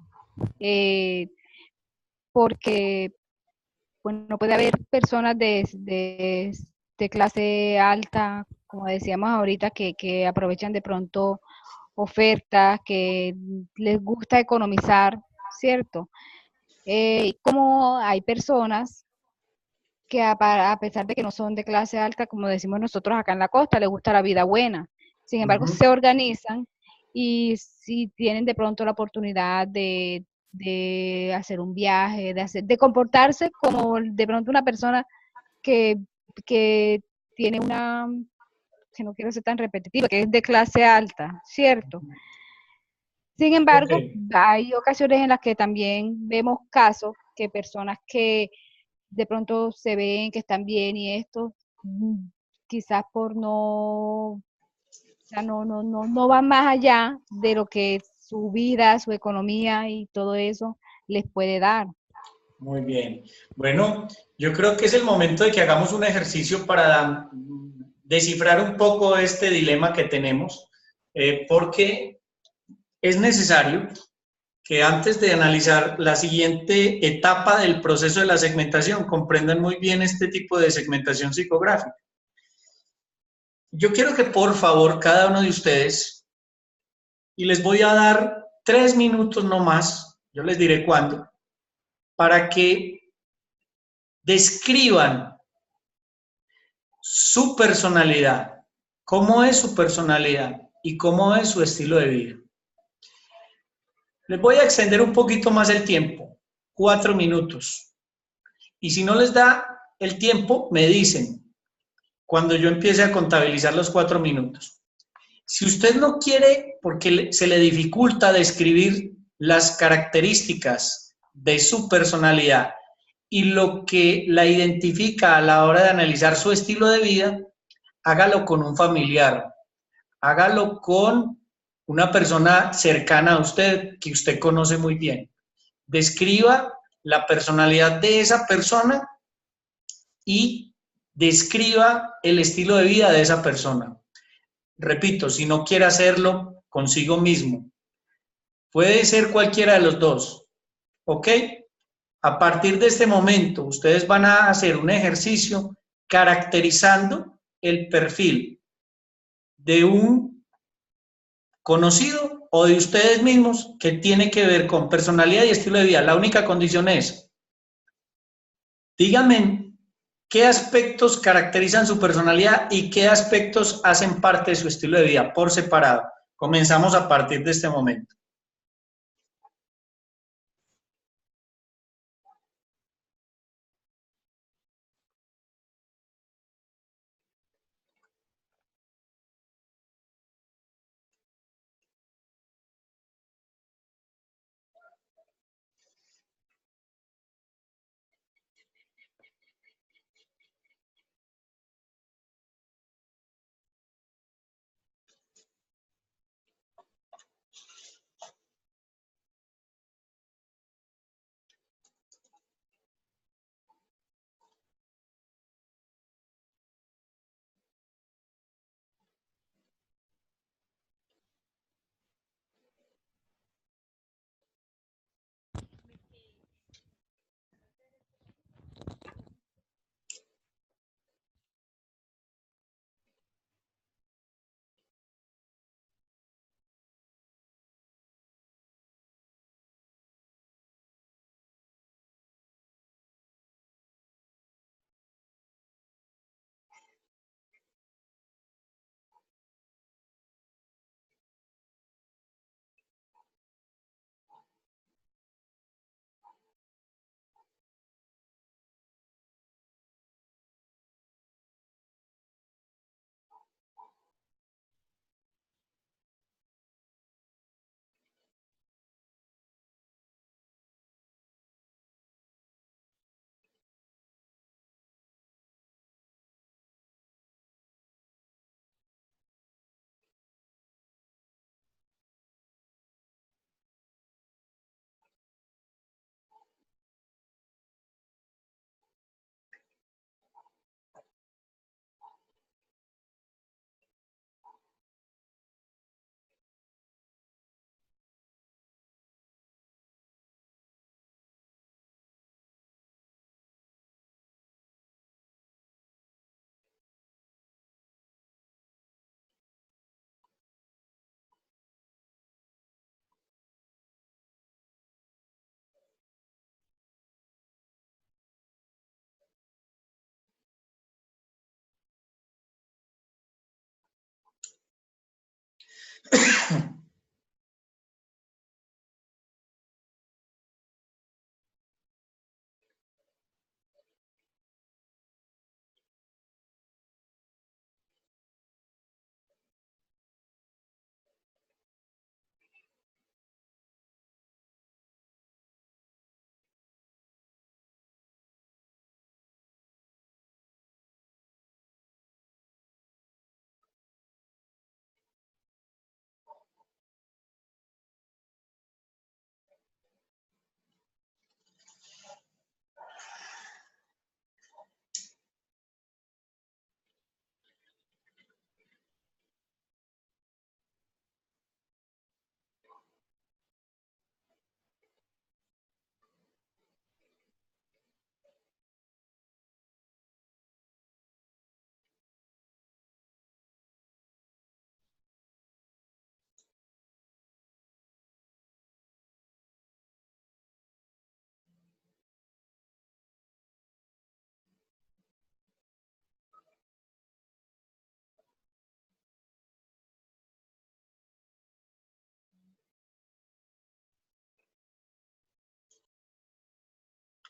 porque bueno, puede haber personas de clase alta, como decíamos ahorita, que aprovechan de pronto ofertas, que les gusta economizar, ¿cierto? Como hay personas que a pesar de que no son de clase alta, como decimos nosotros acá en la costa, les gusta la vida buena. Sin embargo, se organizan y si tienen de pronto la oportunidad de hacer un viaje, de comportarse como de pronto una persona que tiene una, que no quiero ser tan repetitiva, que es de clase alta, ¿cierto? Sin embargo, hay ocasiones en las que también vemos casos que personas que de pronto se ven que están bien y esto, quizás por no van más allá de lo que su vida, su economía y todo eso les puede dar. Muy bien. Bueno, yo creo que es el momento de que hagamos un ejercicio para descifrar un poco este dilema que tenemos, porque es necesario que antes de analizar la siguiente etapa del proceso de la segmentación, comprendan muy bien este tipo de segmentación psicográfica. Yo quiero que por favor cada uno de ustedes, y les voy a dar 3 minutos no más, yo les diré cuándo, para que describan su personalidad, cómo es su personalidad y cómo es su estilo de vida. Les voy a extender un poquito más el tiempo, 4 minutos. Y si no les da el tiempo, me dicen cuando yo empiece a contabilizar los 4 minutos. Si usted no quiere, porque se le dificulta describir las características de su personalidad y lo que la identifica a la hora de analizar su estilo de vida, hágalo con un familiar, hágalo con una persona cercana a usted, que usted conoce muy bien. Describa la personalidad de esa persona y describa el estilo de vida de esa persona. Repito, si no quiere hacerlo consigo mismo, puede ser cualquiera de los dos, ¿ok? A partir de este momento, ustedes van a hacer un ejercicio caracterizando el perfil de un conocido o de ustedes mismos que tiene que ver con personalidad y estilo de vida. La única condición es, díganme qué aspectos caracterizan su personalidad y qué aspectos hacen parte de su estilo de vida por separado. Comenzamos a partir de este momento.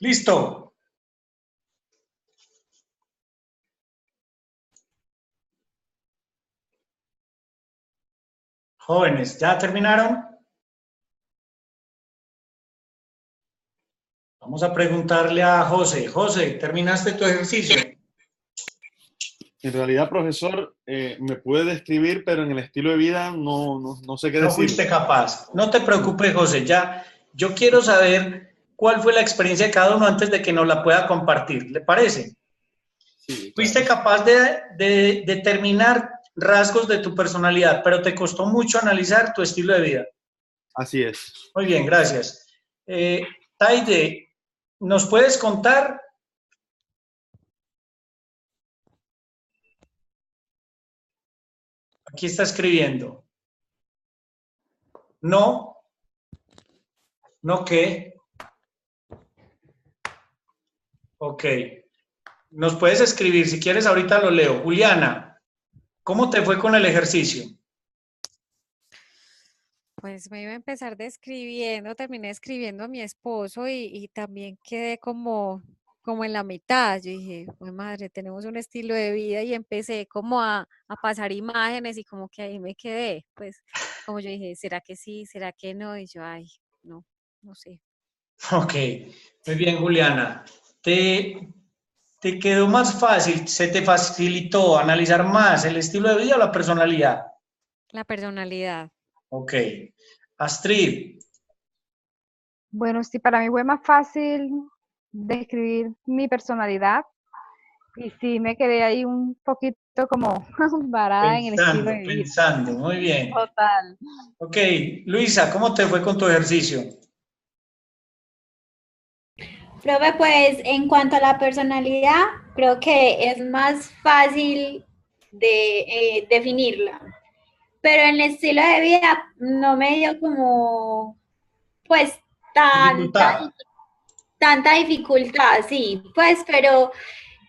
Listo. Jóvenes, ¿ya terminaron? Vamos a preguntarle a José. José, ¿terminaste tu ejercicio? En realidad, profesor, me puede describir, pero en el estilo de vida no sé qué No decir. fuiste capaz. No te preocupes, José. Ya, yo quiero saber cuál fue la experiencia de cada uno antes de que nos la pueda compartir. ¿Le parece? Sí, Fuiste claro. capaz de determinar rasgos de tu personalidad, pero te costó mucho analizar tu estilo de vida. Así es. Muy bien, gracias. Taide, ¿nos puedes contar? Aquí está escribiendo. No. ¿No qué? Ok. Nos puedes escribir, si quieres ahorita lo leo. Juliana, ¿cómo te fue con el ejercicio? Pues me iba a empezar describiendo, terminé escribiendo a mi esposo y también quedé como en la mitad. Yo dije, pues madre, tenemos un estilo de vida y empecé como a pasar imágenes y como que ahí me quedé. Pues como yo dije, ¿será que sí? ¿Será que no? Y yo, ay, no, no sé. Ok, muy bien, Juliana. ¿Te quedó más fácil, se te facilitó analizar más el estilo de vida o la personalidad? La personalidad. Ok. Astrid, Bueno, sí, para mí fue más fácil describir mi personalidad y sí me quedé ahí un poquito como varada en el estilo de vida. pensando, muy bien. Total. Ok, Luisa, ¿cómo te fue con tu ejercicio? Profe, pues en cuanto a la personalidad, creo que es más fácil de definirla, pero en el estilo de vida no me dio como, pues, Dificultad. tanta dificultad, sí, pues, pero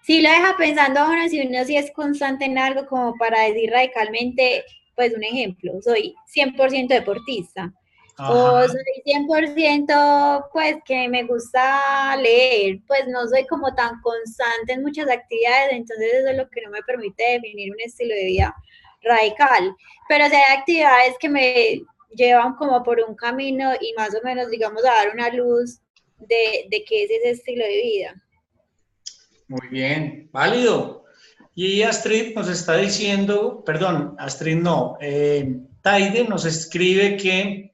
sí lo deja pensando a uno si uno sí es constante en algo como para decir radicalmente, pues un ejemplo, soy 100% deportista. Ajá, O soy 100% pues que me gusta leer, pues no soy como tan constante en muchas actividades, entonces eso es lo que no me permite definir un estilo de vida radical. Pero si hay actividades que me llevan como por un camino y más o menos, digamos, a dar una luz de qué es ese estilo de vida. muy bien, válido. Y Astrid nos está diciendo, perdón, Astrid no, Taide nos escribe que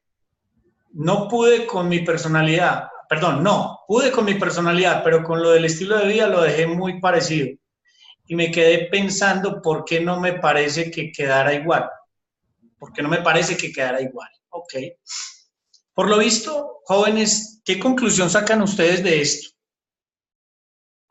no pude con mi personalidad, perdón, no, pude con mi personalidad, pero con lo del estilo de vida lo dejé muy parecido. Y me quedé pensando por qué no me parece que quedara igual. ¿Por qué no me parece que quedara igual? Ok. Por lo visto, jóvenes, ¿qué conclusión sacan ustedes de esto?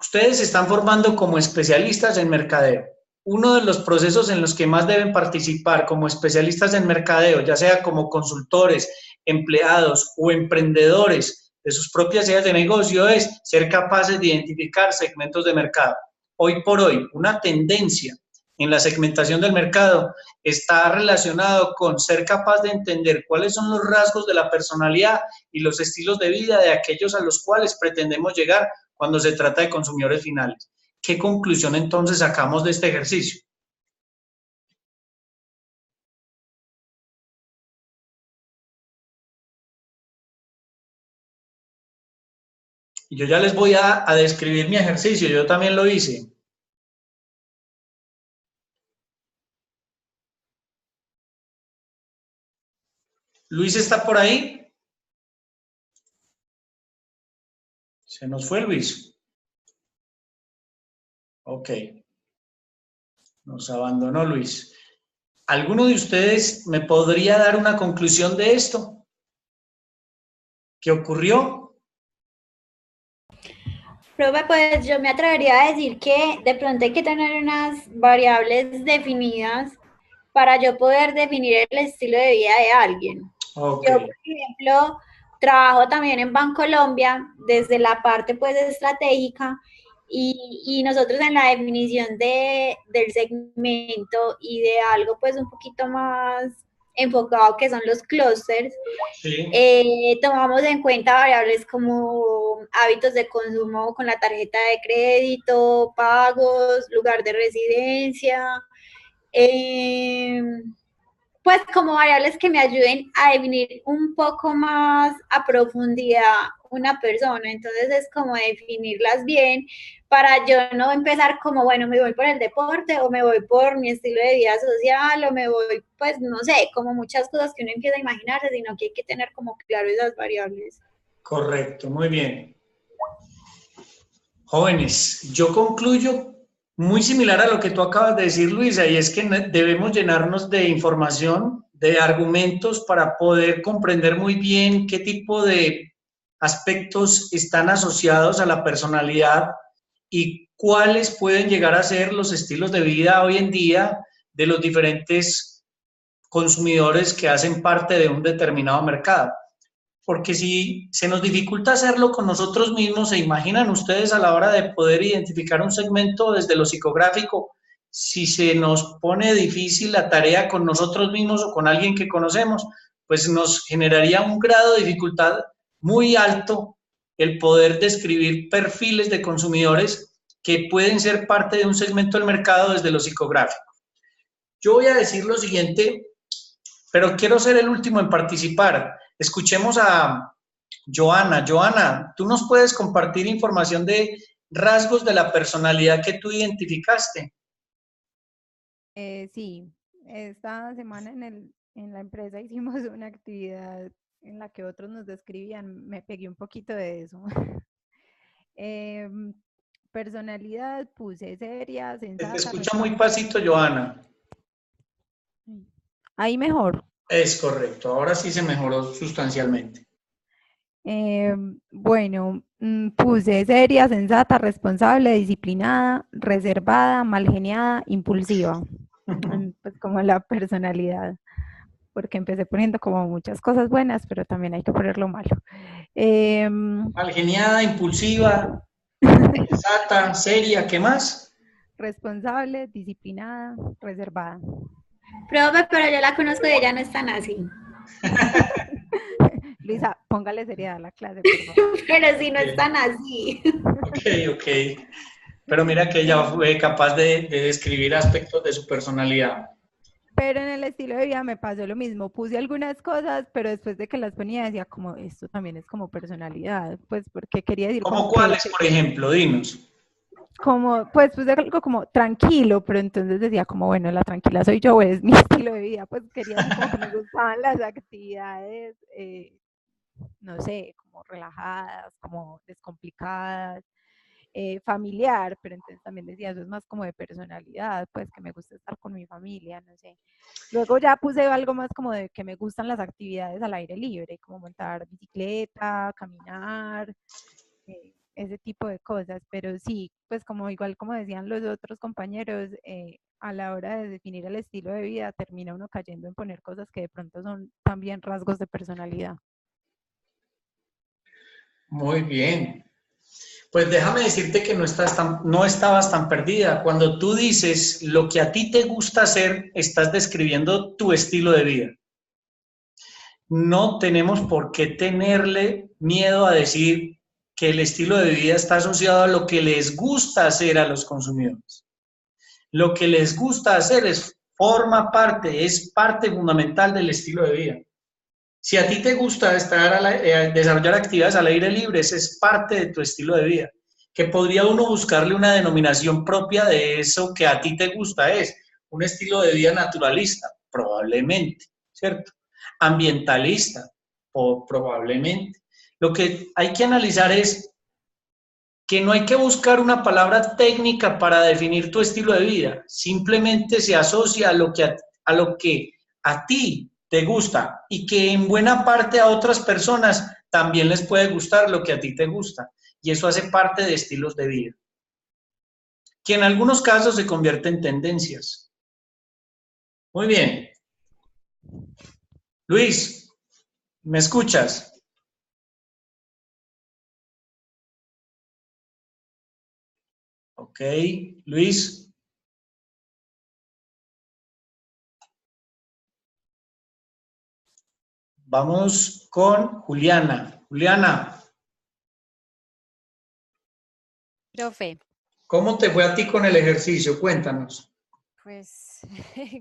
Ustedes se están formando como especialistas en mercadeo. Uno de los procesos en los que más deben participar como especialistas en mercadeo, ya sea como consultores, empleados o emprendedores de sus propias ideas de negocio, es ser capaces de identificar segmentos de mercado. Hoy por hoy, una tendencia en la segmentación del mercado está relacionado con ser capaz de entender cuáles son los rasgos de la personalidad y los estilos de vida de aquellos a los cuales pretendemos llegar cuando se trata de consumidores finales. ¿Qué conclusión entonces sacamos de este ejercicio? Y yo ya les voy a describir mi ejercicio, yo también lo hice. ¿Luis está por ahí? Se nos fue Luis. Ok. Nos abandonó Luis. ¿Alguno de ustedes me podría dar una conclusión de esto? ¿Qué ocurrió? Profe, pues yo me atrevería a decir que de pronto hay que tener unas variables definidas para yo poder definir el estilo de vida de alguien. Ok. Yo, por ejemplo, trabajo también en Bancolombia desde la parte pues estratégica y nosotros en la definición del segmento y de algo pues un poquito más enfocado que son los clústeres, Sí. tomamos en cuenta variables como hábitos de consumo con la tarjeta de crédito, pagos, lugar de residencia, pues como variables que me ayuden a definir un poco más a profundidad una persona. Entonces es como definirlas bien para yo no empezar como, bueno, me voy por el deporte o me voy por mi estilo de vida social o me voy, pues no sé, como muchas cosas que uno empieza a imaginarse, sino que hay que tener como claro esas variables. Correcto, muy bien. Jóvenes, yo concluyo muy similar a lo que tú acabas de decir, Luisa, y es que debemos llenarnos de información, de argumentos para poder comprender muy bien qué tipo de aspectos están asociados a la personalidad y cuáles pueden llegar a ser los estilos de vida hoy en día de los diferentes consumidores que hacen parte de un determinado mercado. Porque si se nos dificulta hacerlo con nosotros mismos, ¿se imaginan ustedes a la hora de poder identificar un segmento desde lo psicográfico? Si se nos pone difícil la tarea con nosotros mismos o con alguien que conocemos, pues nos generaría un grado de dificultad muy alto el poder describir perfiles de consumidores que pueden ser parte de un segmento del mercado desde lo psicográfico. Yo voy a decir lo siguiente, pero quiero ser el último en participar. Escuchemos a Joana. Joana, ¿tú nos puedes compartir información de rasgos de la personalidad que tú identificaste? Sí, esta semana en la empresa hicimos una actividad en la que otros nos describían, me pegué un poquito de eso. Personalidad, puse seria, Te sensata. escucha muy pasito, Joana. Ahí mejor. Es correcto, ahora sí se mejoró sustancialmente. Bueno, puse seria, sensata, responsable, disciplinada, reservada, malgeniada, impulsiva. Pues como la personalidad, porque empecé poniendo como muchas cosas buenas, pero también hay que poner lo malo. Malgeniada, impulsiva, sensata, seria, ¿qué más? Responsable, disciplinada, reservada. Profe, pero yo la conozco y ella no es tan así. Luisa, póngale seriedad a la clase, por favor. Pero si no es tan así. Ok. Pero mira que ella fue capaz de describir aspectos de su personalidad. Pero en el estilo de vida me pasó lo mismo. Puse algunas cosas, pero después de que las ponía decía como, esto también es como personalidad. Pues porque quería decir ¿Cómo cuáles, por ejemplo? Dinos. Como, pues puse algo como tranquilo, pero entonces decía como, bueno, la tranquila soy yo, es mi estilo de vida. Pues quería decir como que me gustaban las actividades, no sé, como relajadas, como descomplicadas. Familiar, pero entonces también decía, eso es más como de personalidad, pues que me gusta estar con mi familia, no sé. Luego ya puse algo más como de que me gustan las actividades al aire libre, como montar bicicleta, caminar, ese tipo de cosas, pero sí, pues como igual como decían los otros compañeros, a la hora de definir el estilo de vida termina uno cayendo en poner cosas que de pronto son también rasgos de personalidad. Muy bien. Pues déjame decirte que no estabas tan perdida. Cuando tú dices lo que a ti te gusta hacer, estás describiendo tu estilo de vida. No tenemos por qué tenerle miedo a decir que el estilo de vida está asociado a lo que les gusta hacer a los consumidores. Lo que les gusta hacer es parte fundamental del estilo de vida. Si a ti te gusta desarrollar actividades al aire libre, ese es parte de tu estilo de vida. Que podría uno buscarle una denominación propia de eso que a ti te gusta, es un estilo de vida naturalista, probablemente, ¿cierto? Ambientalista, probablemente. Lo que hay que analizar es que no hay que buscar una palabra técnica para definir tu estilo de vida, simplemente se asocia a lo que a ti te gusta y que en buena parte a otras personas también les puede gustar lo que a ti te gusta y eso hace parte de estilos de vida, que en algunos casos se convierte en tendencias. Muy bien. Luis, ¿me escuchas? Ok, Luis. Vamos con Juliana. Juliana. Profe, ¿Cómo te fue a ti con el ejercicio? Cuéntanos. pues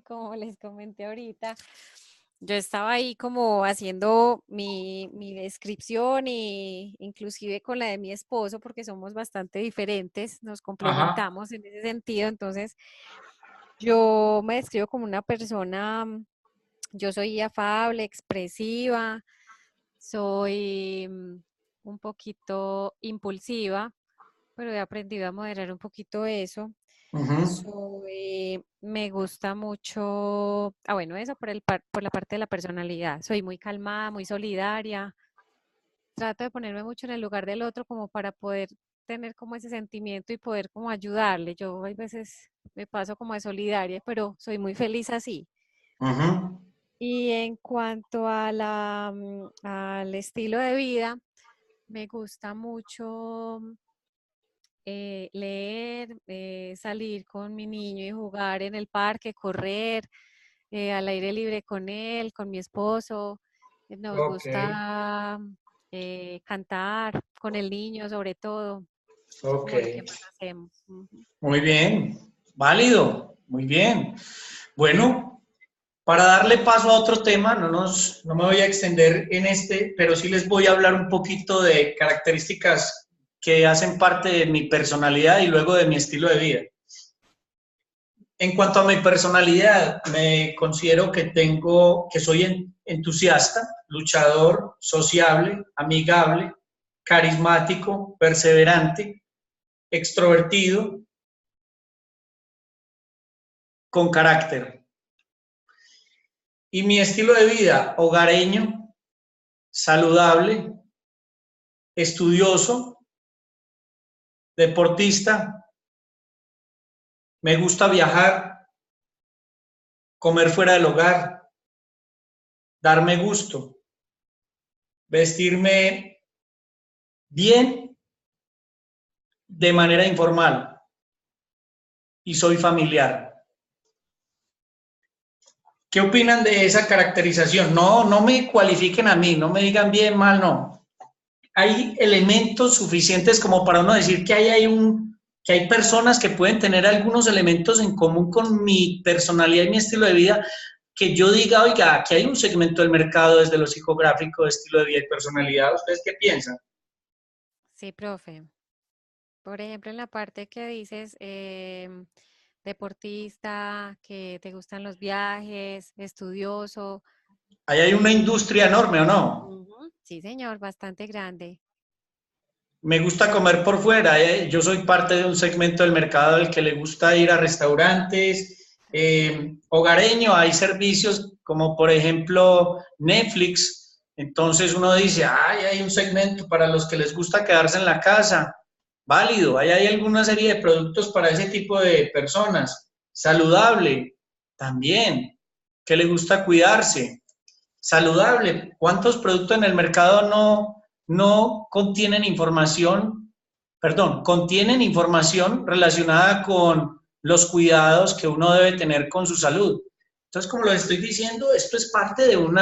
como les comenté ahorita, yo estaba ahí como haciendo mi descripción y inclusive con la de mi esposo porque somos bastante diferentes, nos complementamos en ese sentido, entonces yo me describo como una persona, yo soy afable, expresiva, soy un poquito impulsiva, pero he aprendido a moderar un poquito eso. Me gusta mucho, bueno, eso por la parte de la personalidad. Soy muy calmada, muy solidaria. Trato de ponerme mucho en el lugar del otro como para poder tener como ese sentimiento y poder como ayudarle. Yo a veces me paso como de solidaria, pero soy muy feliz así. Y en cuanto a al estilo de vida, me gusta mucho leer, salir con mi niño y jugar en el parque, correr al aire libre con él, con mi esposo. Nos Ok, gusta cantar con el niño sobre todo. Es ok. como lo que más hacemos. Ujú. Muy bien, válido, muy bien. Bueno, para darle paso a otro tema, no me voy a extender en este, pero sí les voy a hablar un poquito de características que hacen parte de mi personalidad y luego de mi estilo de vida. En cuanto a mi personalidad, me considero que soy entusiasta, luchador, sociable, amigable, carismático, perseverante, extrovertido, con carácter. Y mi estilo de vida, hogareño, saludable, estudioso, deportista, me gusta viajar, comer fuera del hogar, darme gusto, vestirme bien de manera informal y soy familiar. ¿Qué opinan de esa caracterización? No me cualifiquen a mí, no me digan bien, mal, no. Hay elementos suficientes como para uno decir que hay personas que pueden tener algunos elementos en común con mi personalidad y mi estilo de vida, que yo diga, oiga, aquí hay un segmento del mercado desde lo psicográfico, de estilo de vida y personalidad. ¿Ustedes qué piensan? Sí, profe. Por ejemplo, en la parte que dices, deportista, que te gustan los viajes, estudioso. Ahí hay una industria enorme, ¿o no? Ujú. Sí, señor, bastante grande. Me gusta comer por fuera, ¿eh? Yo soy parte de un segmento del mercado al que le gusta ir a restaurantes, hogareño, hay servicios como por ejemplo Netflix, entonces uno dice, ay, hay un segmento para los que les gusta quedarse en la casa, válido, ahí hay alguna serie de productos para ese tipo de personas, saludable, también, que le gusta cuidarse, saludable, ¿cuántos productos en el mercado no contienen contienen información relacionada con los cuidados que uno debe tener con su salud? Entonces, como lo estoy diciendo, esto es parte de un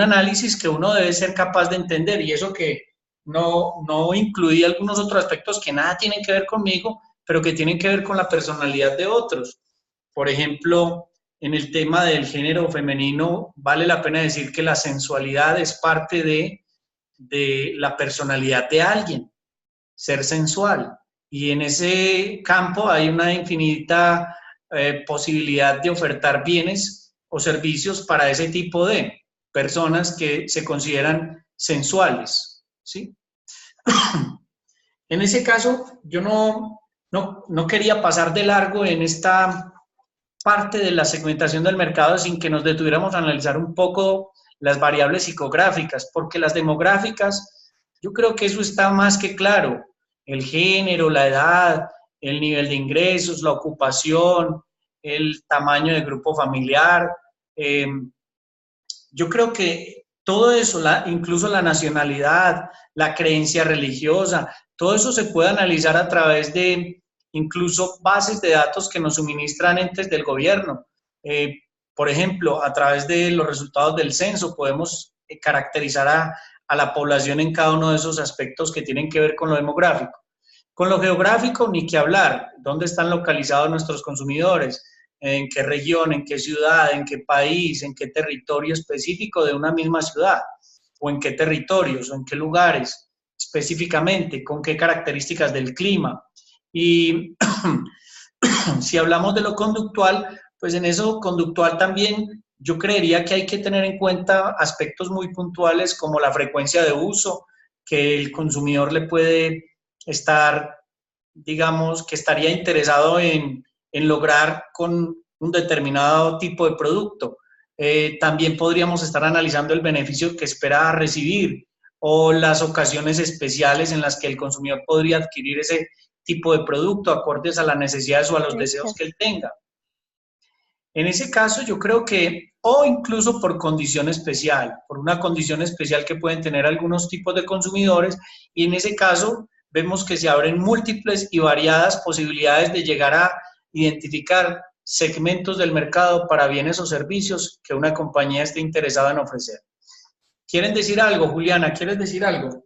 análisis que uno debe ser capaz de entender, y eso que no incluí algunos otros aspectos que nada tienen que ver conmigo, pero que tienen que ver con la personalidad de otros. Por ejemplo, en el tema del género femenino, vale la pena decir que la sensualidad es parte de la personalidad de alguien, ser sensual. Y en ese campo hay una infinita posibilidad de ofertar bienes o servicios para ese tipo de personas que se consideran sensuales, ¿sí? En ese caso, yo no quería pasar de largo en esta parte de la segmentación del mercado sin que nos detuviéramos a analizar un poco las variables psicográficas, porque las demográficas, yo creo que eso está más que claro. El género, la edad, el nivel de ingresos, la ocupación, el tamaño del grupo familiar. Yo creo que todo eso, incluso la nacionalidad, la creencia religiosa, todo eso se puede analizar a través de incluso bases de datos que nos suministran entes del gobierno. Por ejemplo, a través de los resultados del censo podemos caracterizar a la población en cada uno de esos aspectos que tienen que ver con lo demográfico. Con lo geográfico, ni que hablar. ¿Dónde están localizados nuestros consumidores? ¿En qué región, en qué ciudad, en qué país, en qué territorio específico de una misma ciudad? ¿O en qué territorios, o en qué lugares específicamente? ¿Con qué características del clima? Y si hablamos de lo conductual, pues en eso conductual también yo creería que hay que tener en cuenta aspectos muy puntuales como la frecuencia de uso, que el consumidor le puede estar, digamos, que estaría interesado en lograr con un determinado tipo de producto. También podríamos estar analizando el beneficio que espera recibir o las ocasiones especiales en las que el consumidor podría adquirir ese tipo de producto acordes a las necesidades o a los deseos que él tenga. En ese caso, yo creo que o incluso por condición especial, por una condición especial que pueden tener algunos tipos de consumidores, y en ese caso vemos que se abren múltiples y variadas posibilidades de llegar a identificar segmentos del mercado para bienes o servicios que una compañía esté interesada en ofrecer. ¿Quieren decir algo, Juliana? ¿Quieres decir algo?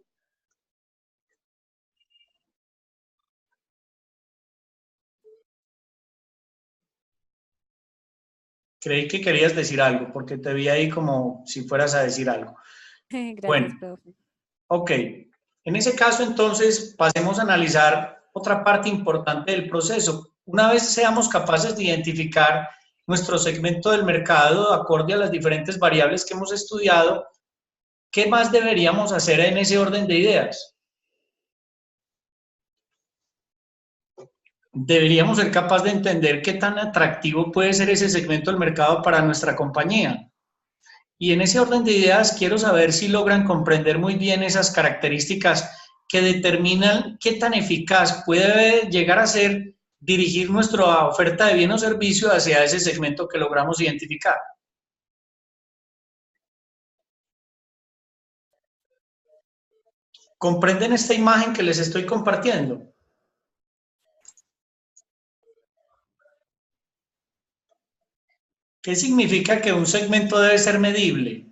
Creí que querías decir algo, porque te vi ahí como si fueras a decir algo. Gracias, Bueno, profe. ok. En ese caso, entonces, pasemos a analizar otra parte importante del proceso. Una vez seamos capaces de identificar nuestro segmento del mercado acorde a las diferentes variables que hemos estudiado, ¿qué más deberíamos hacer en ese orden de ideas? Deberíamos ser capaces de entender qué tan atractivo puede ser ese segmento del mercado para nuestra compañía. Y en ese orden de ideas quiero saber si logran comprender muy bien esas características que determinan qué tan eficaz puede llegar a ser dirigir nuestra oferta de bien o servicio hacia ese segmento que logramos identificar. ¿Comprenden esta imagen que les estoy compartiendo? ¿Qué significa que un segmento debe ser medible?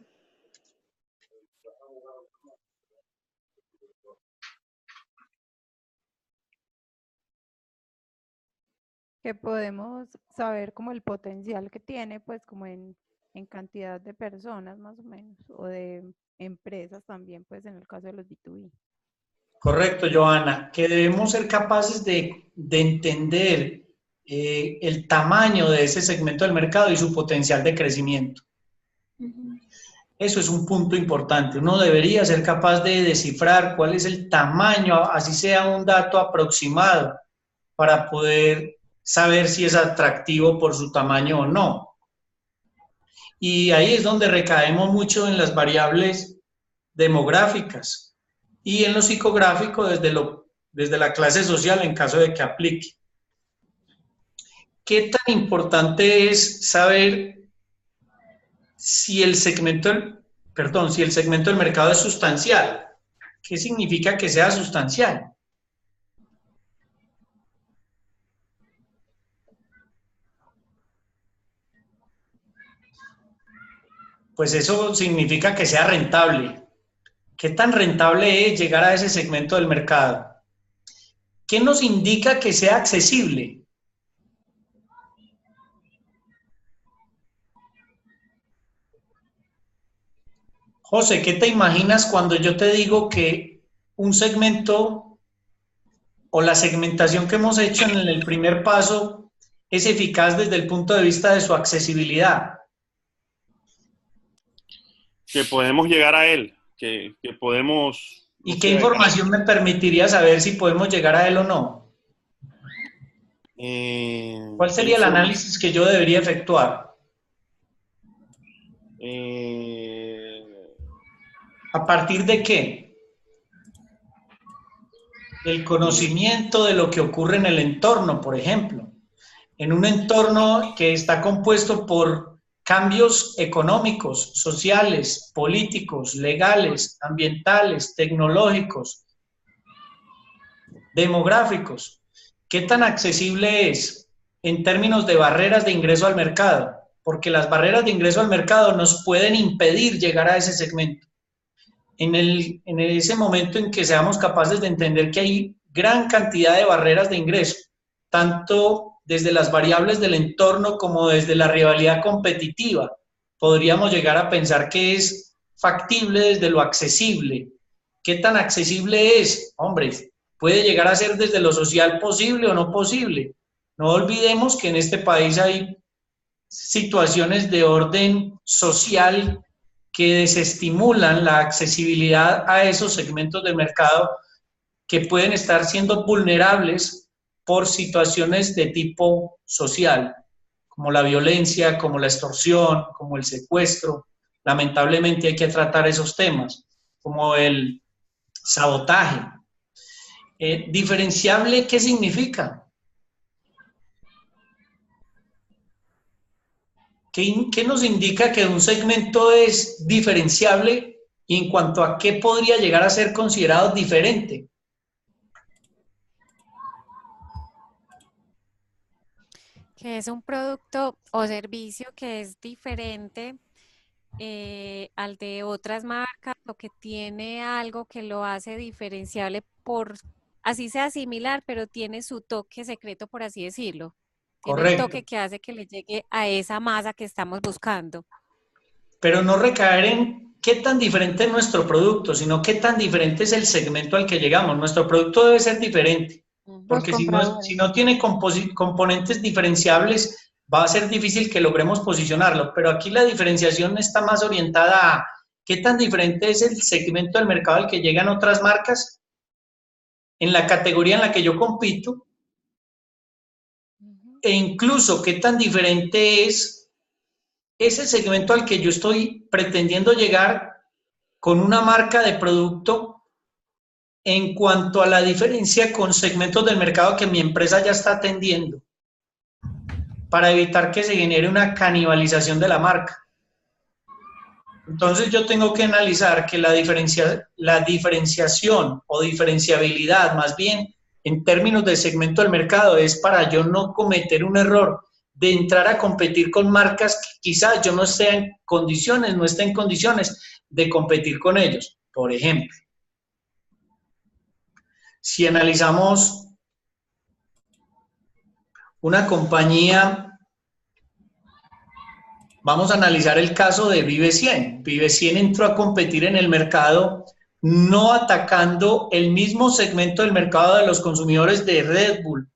Que podemos saber como el potencial que tiene, pues como en cantidad de personas más o menos, o de empresas también, pues en el caso de los B2B. Correcto, Johanna, que debemos ser capaces de entender el tamaño de ese segmento del mercado y su potencial de crecimiento. Eso es un punto importante. Uno debería ser capaz de descifrar cuál es el tamaño, así sea un dato aproximado, para poder saber si es atractivo por su tamaño o no. Y ahí es donde recaemos mucho en las variables demográficas y en lo psicográfico desde la clase social en caso de que aplique. ¿Qué tan importante es saber si el segmento del mercado es sustancial? ¿Qué significa que sea sustancial? Pues eso significa que sea rentable. ¿Qué tan rentable es llegar a ese segmento del mercado? ¿Qué nos indica que sea accesible? José, ¿qué te imaginas cuando yo te digo que un segmento o la segmentación que hemos hecho en el primer paso es eficaz desde el punto de vista de su accesibilidad? Que podemos llegar a él, que podemos... ¿Y qué información me permitiría saber si podemos llegar a él o no? ¿Cuál sería el análisis que yo debería efectuar? ¿A partir de qué? El conocimiento de lo que ocurre en el entorno, por ejemplo. En un entorno que está compuesto por cambios económicos, sociales, políticos, legales, ambientales, tecnológicos, demográficos. ¿Qué tan accesible es en términos de barreras de ingreso al mercado? Porque las barreras de ingreso al mercado nos pueden impedir llegar a ese segmento. En ese momento en que seamos capaces de entender que hay gran cantidad de barreras de ingreso, tanto desde las variables del entorno como desde la rivalidad competitiva, podríamos llegar a pensar que es factible desde lo accesible. ¿Qué tan accesible es? Hombre, puede llegar a ser desde lo social posible o no posible. No olvidemos que en este país hay situaciones de orden social que desestimulan la accesibilidad a esos segmentos del mercado que pueden estar siendo vulnerables por situaciones de tipo social, como la violencia, como la extorsión, como el secuestro. Lamentablemente hay que tratar esos temas, como el sabotaje. ¿Diferenciable qué significa? ¿Qué nos indica que un segmento es diferenciable y en cuanto a qué podría llegar a ser considerado diferente? Que es un producto o servicio que es diferente al de otras marcas o que tiene algo que lo hace diferenciable por, así sea similar, pero tiene su toque secreto, por así decirlo. Tiene el Correcto. toque que hace que le llegue a esa masa que estamos buscando. Pero no recaer en qué tan diferente es nuestro producto, sino qué tan diferente es el segmento al que llegamos. Nuestro producto debe ser diferente, porque si no tiene componentes diferenciables, va a ser difícil que logremos posicionarlo. Pero aquí la diferenciación está más orientada a qué tan diferente es el segmento del mercado al que llegan otras marcas en la categoría en la que yo compito, e incluso qué tan diferente es ese segmento al que yo estoy pretendiendo llegar con una marca de producto en cuanto a la diferencia con segmentos del mercado que mi empresa ya está atendiendo, para evitar que se genere una canibalización de la marca. Entonces yo tengo que analizar que la diferenciación o diferenciabilidad, más bien, en términos de segmento del mercado, es para yo no cometer un error de entrar a competir con marcas que quizás yo no esté en condiciones de competir con ellos. Por ejemplo, si analizamos una compañía, vamos a analizar el caso de Vive 100. Vive 100 entró a competir en el mercado no atacando el mismo segmento del mercado de los consumidores de Red Bull,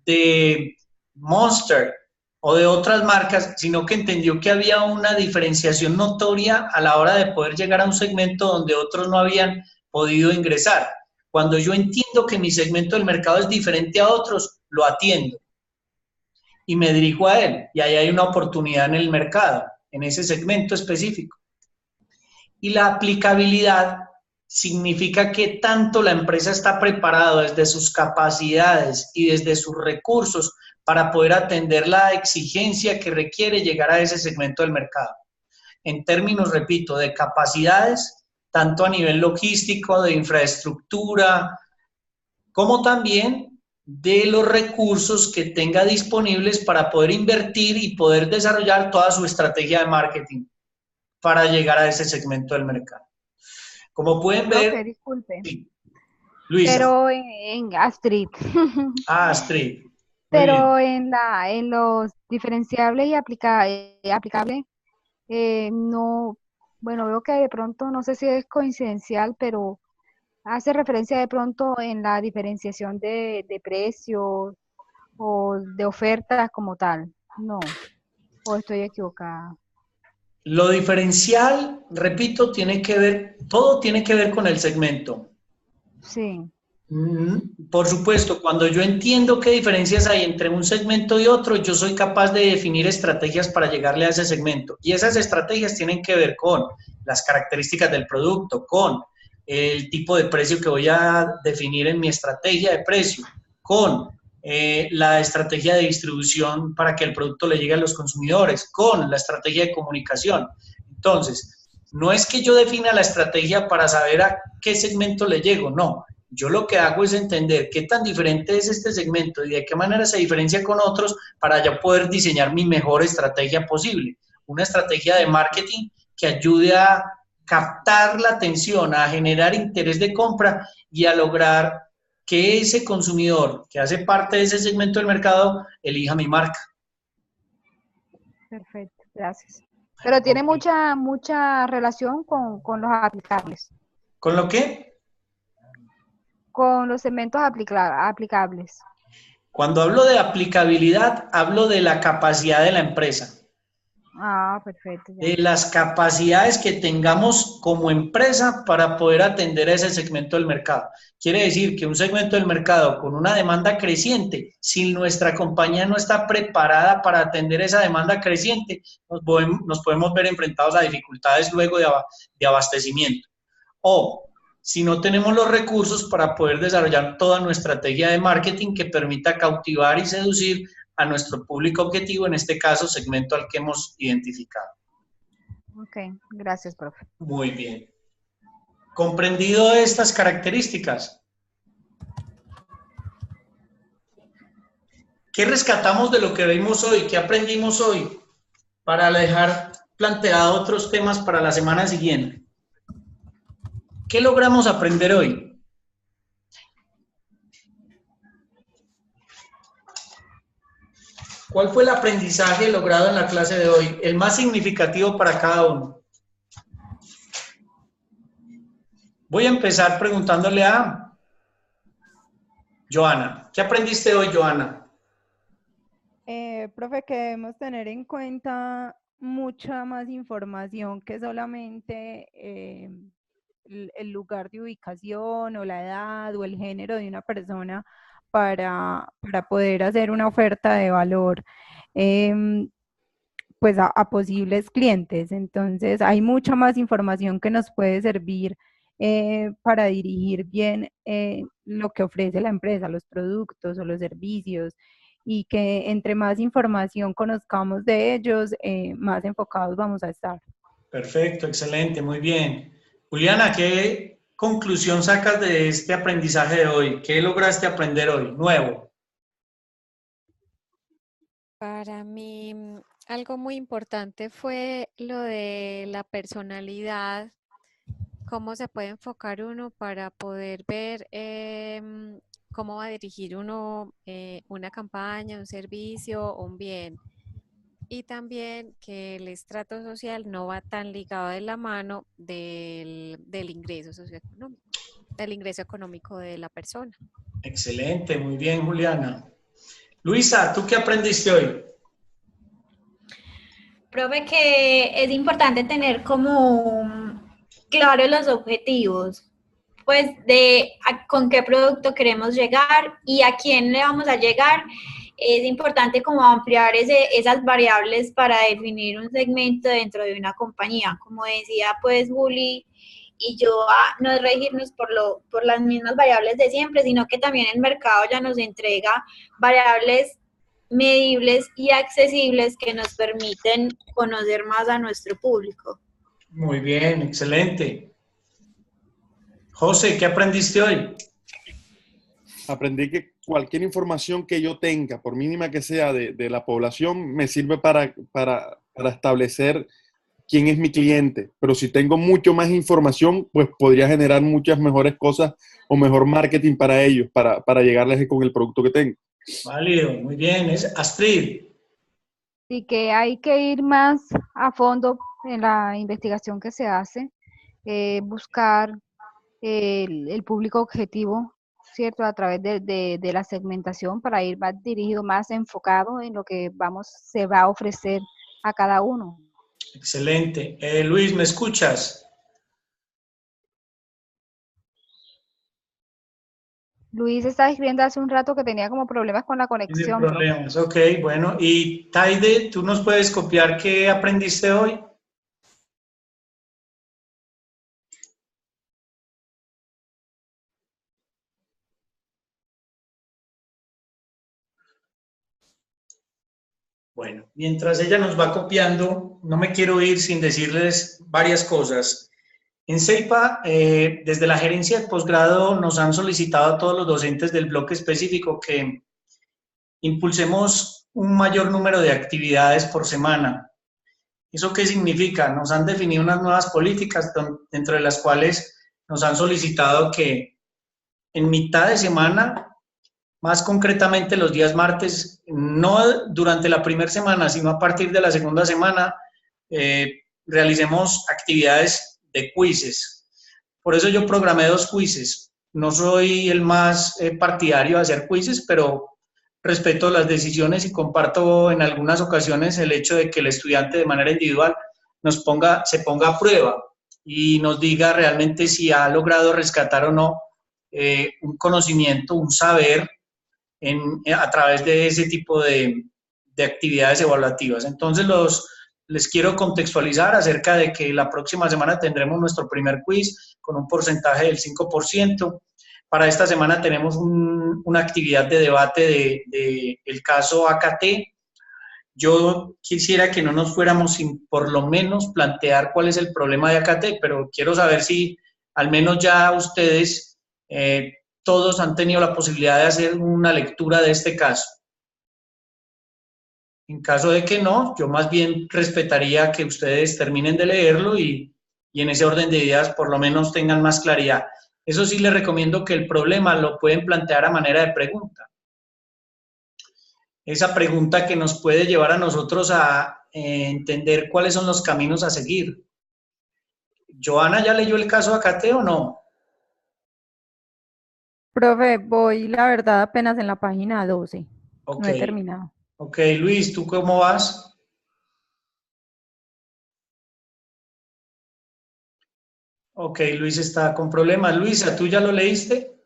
de Monster o de otras marcas, sino que entendió que había una diferenciación notoria a la hora de poder llegar a un segmento donde otros no habían podido ingresar. Cuando yo entiendo que mi segmento del mercado es diferente a otros, lo atiendo y me dirijo a él, y ahí hay una oportunidad en el mercado, en ese segmento específico. Y la aplicabilidad significa que tanto la empresa está preparada desde sus capacidades y desde sus recursos para poder atender la exigencia que requiere llegar a ese segmento del mercado. En términos, repito, de capacidades, tanto a nivel logístico, de infraestructura, como también de los recursos que tenga disponibles para poder invertir y poder desarrollar toda su estrategia de marketing para llegar a ese segmento del mercado. Como pueden ver... Profe, disculpe. Sí. Luisa. Pero en Astrid. Astrid. Pero en los diferenciables y aplicables, no, bueno, veo que de pronto, no sé si es coincidencial, pero hace referencia de pronto en la diferenciación de precios o de ofertas como tal. No, o estoy equivocada. Lo diferencial, repito, todo tiene que ver con el segmento. Sí. Por supuesto, cuando yo entiendo qué diferencias hay entre un segmento y otro, yo soy capaz de definir estrategias para llegarle a ese segmento. Y esas estrategias tienen que ver con las características del producto, con el tipo de precio que voy a definir en mi estrategia de precio, con la estrategia de distribución para que el producto le llegue a los consumidores, con la estrategia de comunicación. Entonces, no es que yo defina la estrategia para saber a qué segmento le llego, no. Yo lo que hago es entender qué tan diferente es este segmento y de qué manera se diferencia con otros para ya poder diseñar mi mejor estrategia posible. Una estrategia de marketing que ayude a captar la atención, a generar interés de compra y a lograr que ese consumidor que hace parte de ese segmento del mercado elija mi marca. Perfecto, gracias. Pero tiene mucha relación con los aplicables. ¿Con lo qué? Con los segmentos aplicables. Cuando hablo de aplicabilidad, hablo de la capacidad de la empresa. Ah, perfecto. Ya. De las capacidades que tengamos como empresa para poder atender a ese segmento del mercado. Quiere decir que un segmento del mercado con una demanda creciente, si nuestra compañía no está preparada para atender esa demanda creciente, nos podemos ver enfrentados a dificultades luego de abastecimiento. O si no tenemos los recursos para poder desarrollar toda nuestra estrategia de marketing que permita cautivar y seducir a nuestro público objetivo, en este caso, segmento al que hemos identificado. Ok, gracias, profe. Muy bien. ¿Comprendido estas características? ¿Qué rescatamos de lo que vimos hoy? ¿Qué aprendimos hoy? Para dejar planteado otros temas para la semana siguiente. ¿Qué logramos aprender hoy? ¿Cuál fue el aprendizaje logrado en la clase de hoy? El más significativo para cada uno. Voy a empezar preguntándole a Joana. ¿Qué aprendiste hoy, Joana? Profe, que debemos tener en cuenta mucha más información que solamente el lugar de ubicación o la edad o el género de una persona para poder hacer una oferta de valor pues a posibles clientes. Entonces, hay mucha más información que nos puede servir para dirigir bien lo que ofrece la empresa, los productos o los servicios, y que entre más información conozcamos de ellos, más enfocados vamos a estar. Perfecto, excelente, muy bien. Juliana, ¿qué conclusión sacas de este aprendizaje de hoy? ¿Qué lograste aprender hoy, nuevo? Para mí, algo muy importante fue lo de la personalidad, cómo se puede enfocar uno para poder ver cómo va a dirigir uno una campaña, un servicio, un bien. Y también que el estrato social no va tan ligado de la mano del ingreso socioeconómico, del ingreso económico de la persona. Excelente, muy bien, Juliana. Luisa, ¿tú qué aprendiste hoy? Profe, que es importante tener como claros los objetivos, pues con qué producto queremos llegar y a quién le vamos a llegar. Es importante como ampliar esas variables para definir un segmento dentro de una compañía. Como decía pues Juli y yo, no es regirnos por las mismas variables de siempre, sino que también el mercado ya nos entrega variables medibles y accesibles que nos permiten conocer más a nuestro público. Muy bien, excelente. José, ¿qué aprendiste hoy? Aprendí que cualquier información que yo tenga, por mínima que sea, de la población, me sirve para establecer quién es mi cliente. Pero si tengo mucho más información, pues podría generar muchas mejores cosas o mejor marketing para ellos, para llegarles con el producto que tengo. Válido, muy bien. Astrid. Y que hay que ir más a fondo en la investigación que se hace, buscar el público objetivo, ¿cierto? A través de la segmentación para ir más dirigido, más enfocado en lo que se va a ofrecer a cada uno. Excelente. Luis, ¿me escuchas? Luis estaba escribiendo hace un rato que tenía como problemas con la conexión. Tiene problemas, ok, bueno. Y Taide, ¿tú nos puedes copiar qué aprendiste hoy? Bueno, mientras ella nos va copiando, no me quiero ir sin decirles varias cosas. En CEIPA, desde la gerencia de posgrado, nos han solicitado a todos los docentes del bloque específico que impulsemos un mayor número de actividades por semana. ¿Eso qué significa? Nos han definido unas nuevas políticas dentro de las cuales nos han solicitado que en mitad de semana, más concretamente los días martes, no durante la primera semana, sino a partir de la segunda semana, realicemos actividades de quizzes. Por eso yo programé 2 quizzes. No soy el más partidario de hacer quizzes, pero respeto las decisiones y comparto en algunas ocasiones el hecho de que el estudiante de manera individual se ponga a prueba y nos diga realmente si ha logrado rescatar o no un conocimiento, un saber a través de ese tipo de actividades evaluativas. Entonces les quiero contextualizar acerca de que la próxima semana tendremos nuestro primer quiz con un porcentaje del 5%. Para esta semana tenemos una actividad de debate del caso AKT. Yo quisiera que no nos fuéramos sin por lo menos plantear cuál es el problema de AKT, pero quiero saber si al menos ya ustedes todos han tenido la posibilidad de hacer una lectura de este caso. En caso de que no, yo más bien respetaría que ustedes terminen de leerlo y en ese orden de ideas por lo menos tengan más claridad. Eso sí, les recomiendo que el problema lo pueden plantear a manera de pregunta. Esa pregunta que nos puede llevar a nosotros a entender cuáles son los caminos a seguir. ¿Joana ya leyó el caso AKT o no? Profe, voy, la verdad, apenas en la página 12. Ok. No he terminado. Ok, Luis, ¿tú cómo vas? Ok, Luis está con problemas. Luisa, ¿tú ya lo leíste?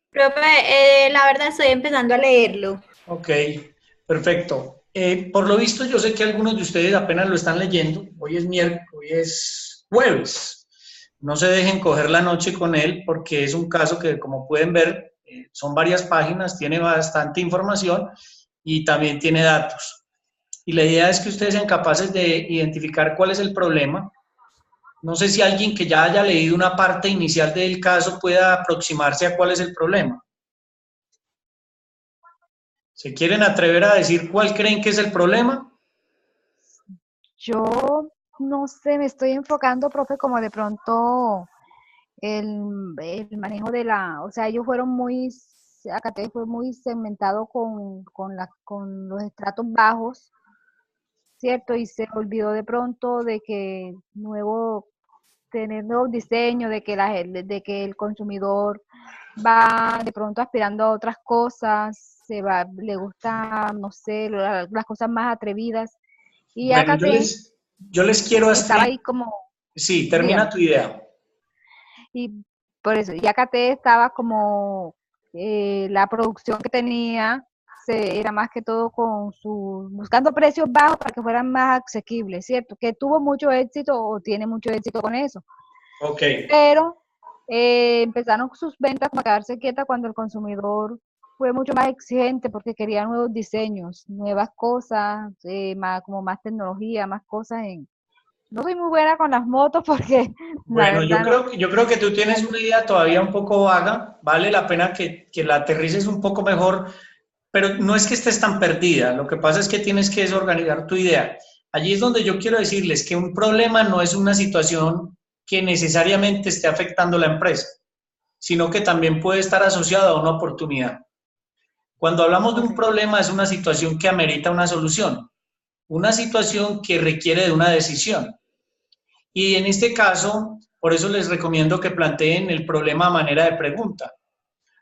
Profe, la verdad estoy empezando a leerlo. Ok, perfecto. Por lo visto, yo sé que algunos de ustedes apenas lo están leyendo. Hoy es miércoles, hoy es jueves. No se dejen coger la noche con él porque es un caso que, como pueden ver, son varias páginas, tiene bastante información y también tiene datos. Y la idea es que ustedes sean capaces de identificar cuál es el problema. No sé si alguien que ya haya leído una parte inicial del caso pueda aproximarse a cuál es el problema. ¿Se quieren atrever a decir cuál creen que es el problema? Yo no sé, me estoy enfocando, profe, como de pronto el manejo de o sea, ellos fueron AKT fue muy segmentado con los estratos bajos, ¿cierto? Y se olvidó de pronto de que tener nuevos diseños, de que el consumidor va de pronto aspirando a otras cosas, le gusta, no sé, las cosas más atrevidas. Y bueno, AKT yo les quiero estaba ahí como... Sí, termina tu idea. Y por eso, y AKT estaba como la producción que tenía era más que todo buscando precios bajos para que fueran más asequibles, ¿cierto? Que tuvo mucho éxito o tiene mucho éxito con eso. Ok. Pero empezaron sus ventas como a quedarse quietas cuando el consumidor fue mucho más exigente porque quería nuevos diseños, nuevas cosas, como más tecnología, más cosas No soy muy buena con las motos porque Bueno, la verdad yo creo que tú tienes una idea todavía un poco vaga, vale la pena que la aterrices un poco mejor, pero no es que estés tan perdida, lo que pasa es que tienes que desorganizar tu idea. Allí es donde yo quiero decirles que un problema no es una situación que necesariamente esté afectando la empresa, sino que también puede estar asociado a una oportunidad. Cuando hablamos de un problema es una situación que amerita una solución, una situación que requiere de una decisión. Y en este caso, por eso les recomiendo que planteen el problema a manera de pregunta,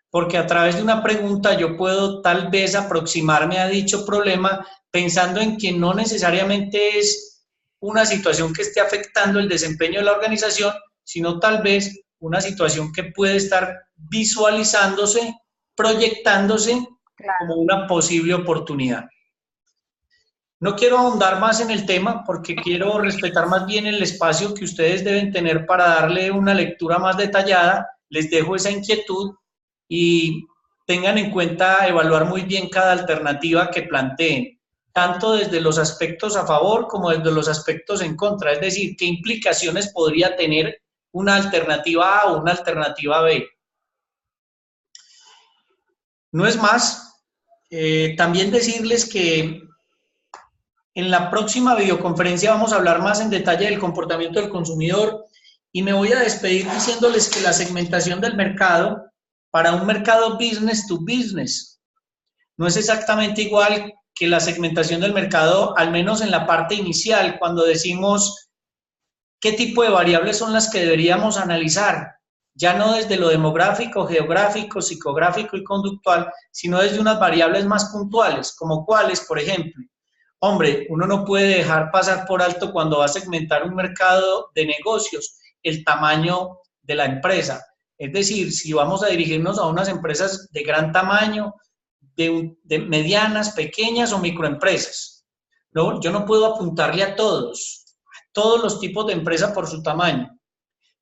porque a través de una pregunta yo puedo tal vez aproximarme a dicho problema pensando en que no necesariamente es una situación que esté afectando el desempeño de la organización, sino tal vez una situación que puede estar visualizándose, proyectándose como una posible oportunidad. No quiero ahondar más en el tema porque quiero respetar más bien el espacio que ustedes deben tener para darle una lectura más detallada. Les dejo esa inquietud y tengan en cuenta evaluar muy bien cada alternativa que planteen, tanto desde los aspectos a favor como desde los aspectos en contra, es decir, qué implicaciones podría tener una alternativa A o una alternativa B. No es más, también decirles que en la próxima videoconferencia vamos a hablar más en detalle del comportamiento del consumidor y me voy a despedir diciéndoles que la segmentación del mercado para un mercado business to business no es exactamente igual que la segmentación del mercado, al menos en la parte inicial, cuando decimos qué tipo de variables son las que deberíamos analizar, ya no desde lo demográfico, geográfico, psicográfico y conductual, sino desde unas variables más puntuales, como cuáles, por ejemplo. Hombre, uno no puede dejar pasar por alto cuando va a segmentar un mercado de negocios, el tamaño de la empresa. Es decir, si vamos a dirigirnos a unas empresas de gran tamaño, de medianas, pequeñas o microempresas. ¿No? Yo no puedo apuntarle a todos los tipos de empresa por su tamaño.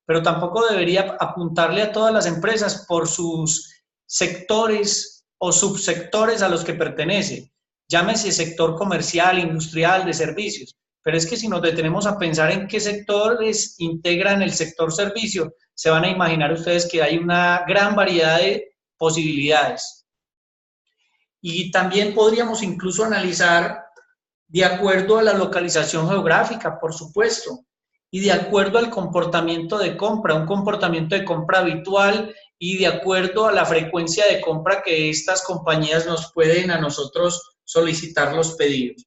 pero tampoco debería apuntarle a todas las empresas por sus sectores o subsectores a los que pertenece. Llámese sector comercial, industrial, de servicios. Pero es que si nos detenemos a pensar en qué sectores integran el sector servicio, se van a imaginar ustedes que hay una gran variedad de posibilidades. Y también podríamos incluso analizar de acuerdo a la localización geográfica, por supuesto, y de acuerdo al comportamiento de compra, un comportamiento de compra habitual y de acuerdo a la frecuencia de compra que estas compañías nos pueden a nosotros solicitar los pedidos.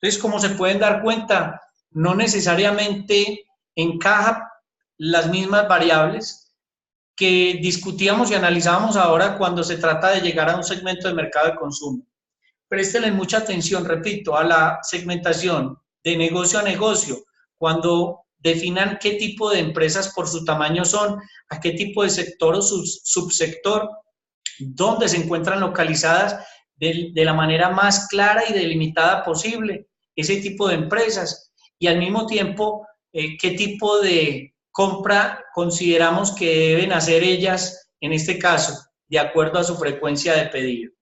Entonces, como se pueden dar cuenta, no necesariamente encaja las mismas variables que discutíamos y analizábamos ahora cuando se trata de llegar a un segmento de mercado de consumo. Préstenle mucha atención, repito, a la segmentación de negocio a negocio, cuando definan qué tipo de empresas por su tamaño son, a qué tipo de sector o subsector, dónde se encuentran localizadas de la manera más clara y delimitada posible ese tipo de empresas, y al mismo tiempo qué tipo de compra consideramos que deben hacer ellas, en este caso, de acuerdo a su frecuencia de pedido.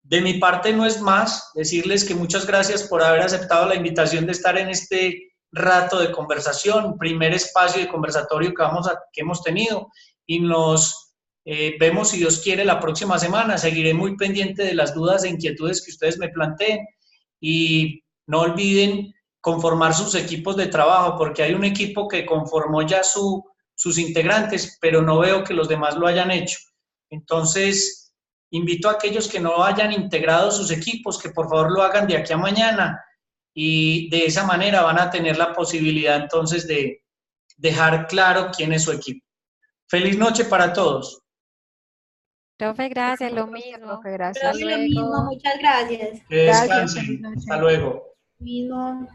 De mi parte no es más, decirles que muchas gracias por haber aceptado la invitación de estar en este rato de conversación, primer espacio de conversatorio que hemos tenido, y nos vemos, si Dios quiere, la próxima semana. Seguiré muy pendiente de las dudas e inquietudes que ustedes me planteen, y no olviden conformar sus equipos de trabajo, porque hay un equipo que conformó ya sus integrantes, pero no veo que los demás lo hayan hecho. Entonces, invito a aquellos que no hayan integrado sus equipos, que por favor lo hagan de aquí a mañana, y de esa manera van a tener la posibilidad entonces de dejar claro quién es su equipo. Feliz noche para todos. Profe, gracias, lo mismo. Profe, gracias. Profe, lo mismo, muchas gracias. Que descansen. Hasta luego. Mismo.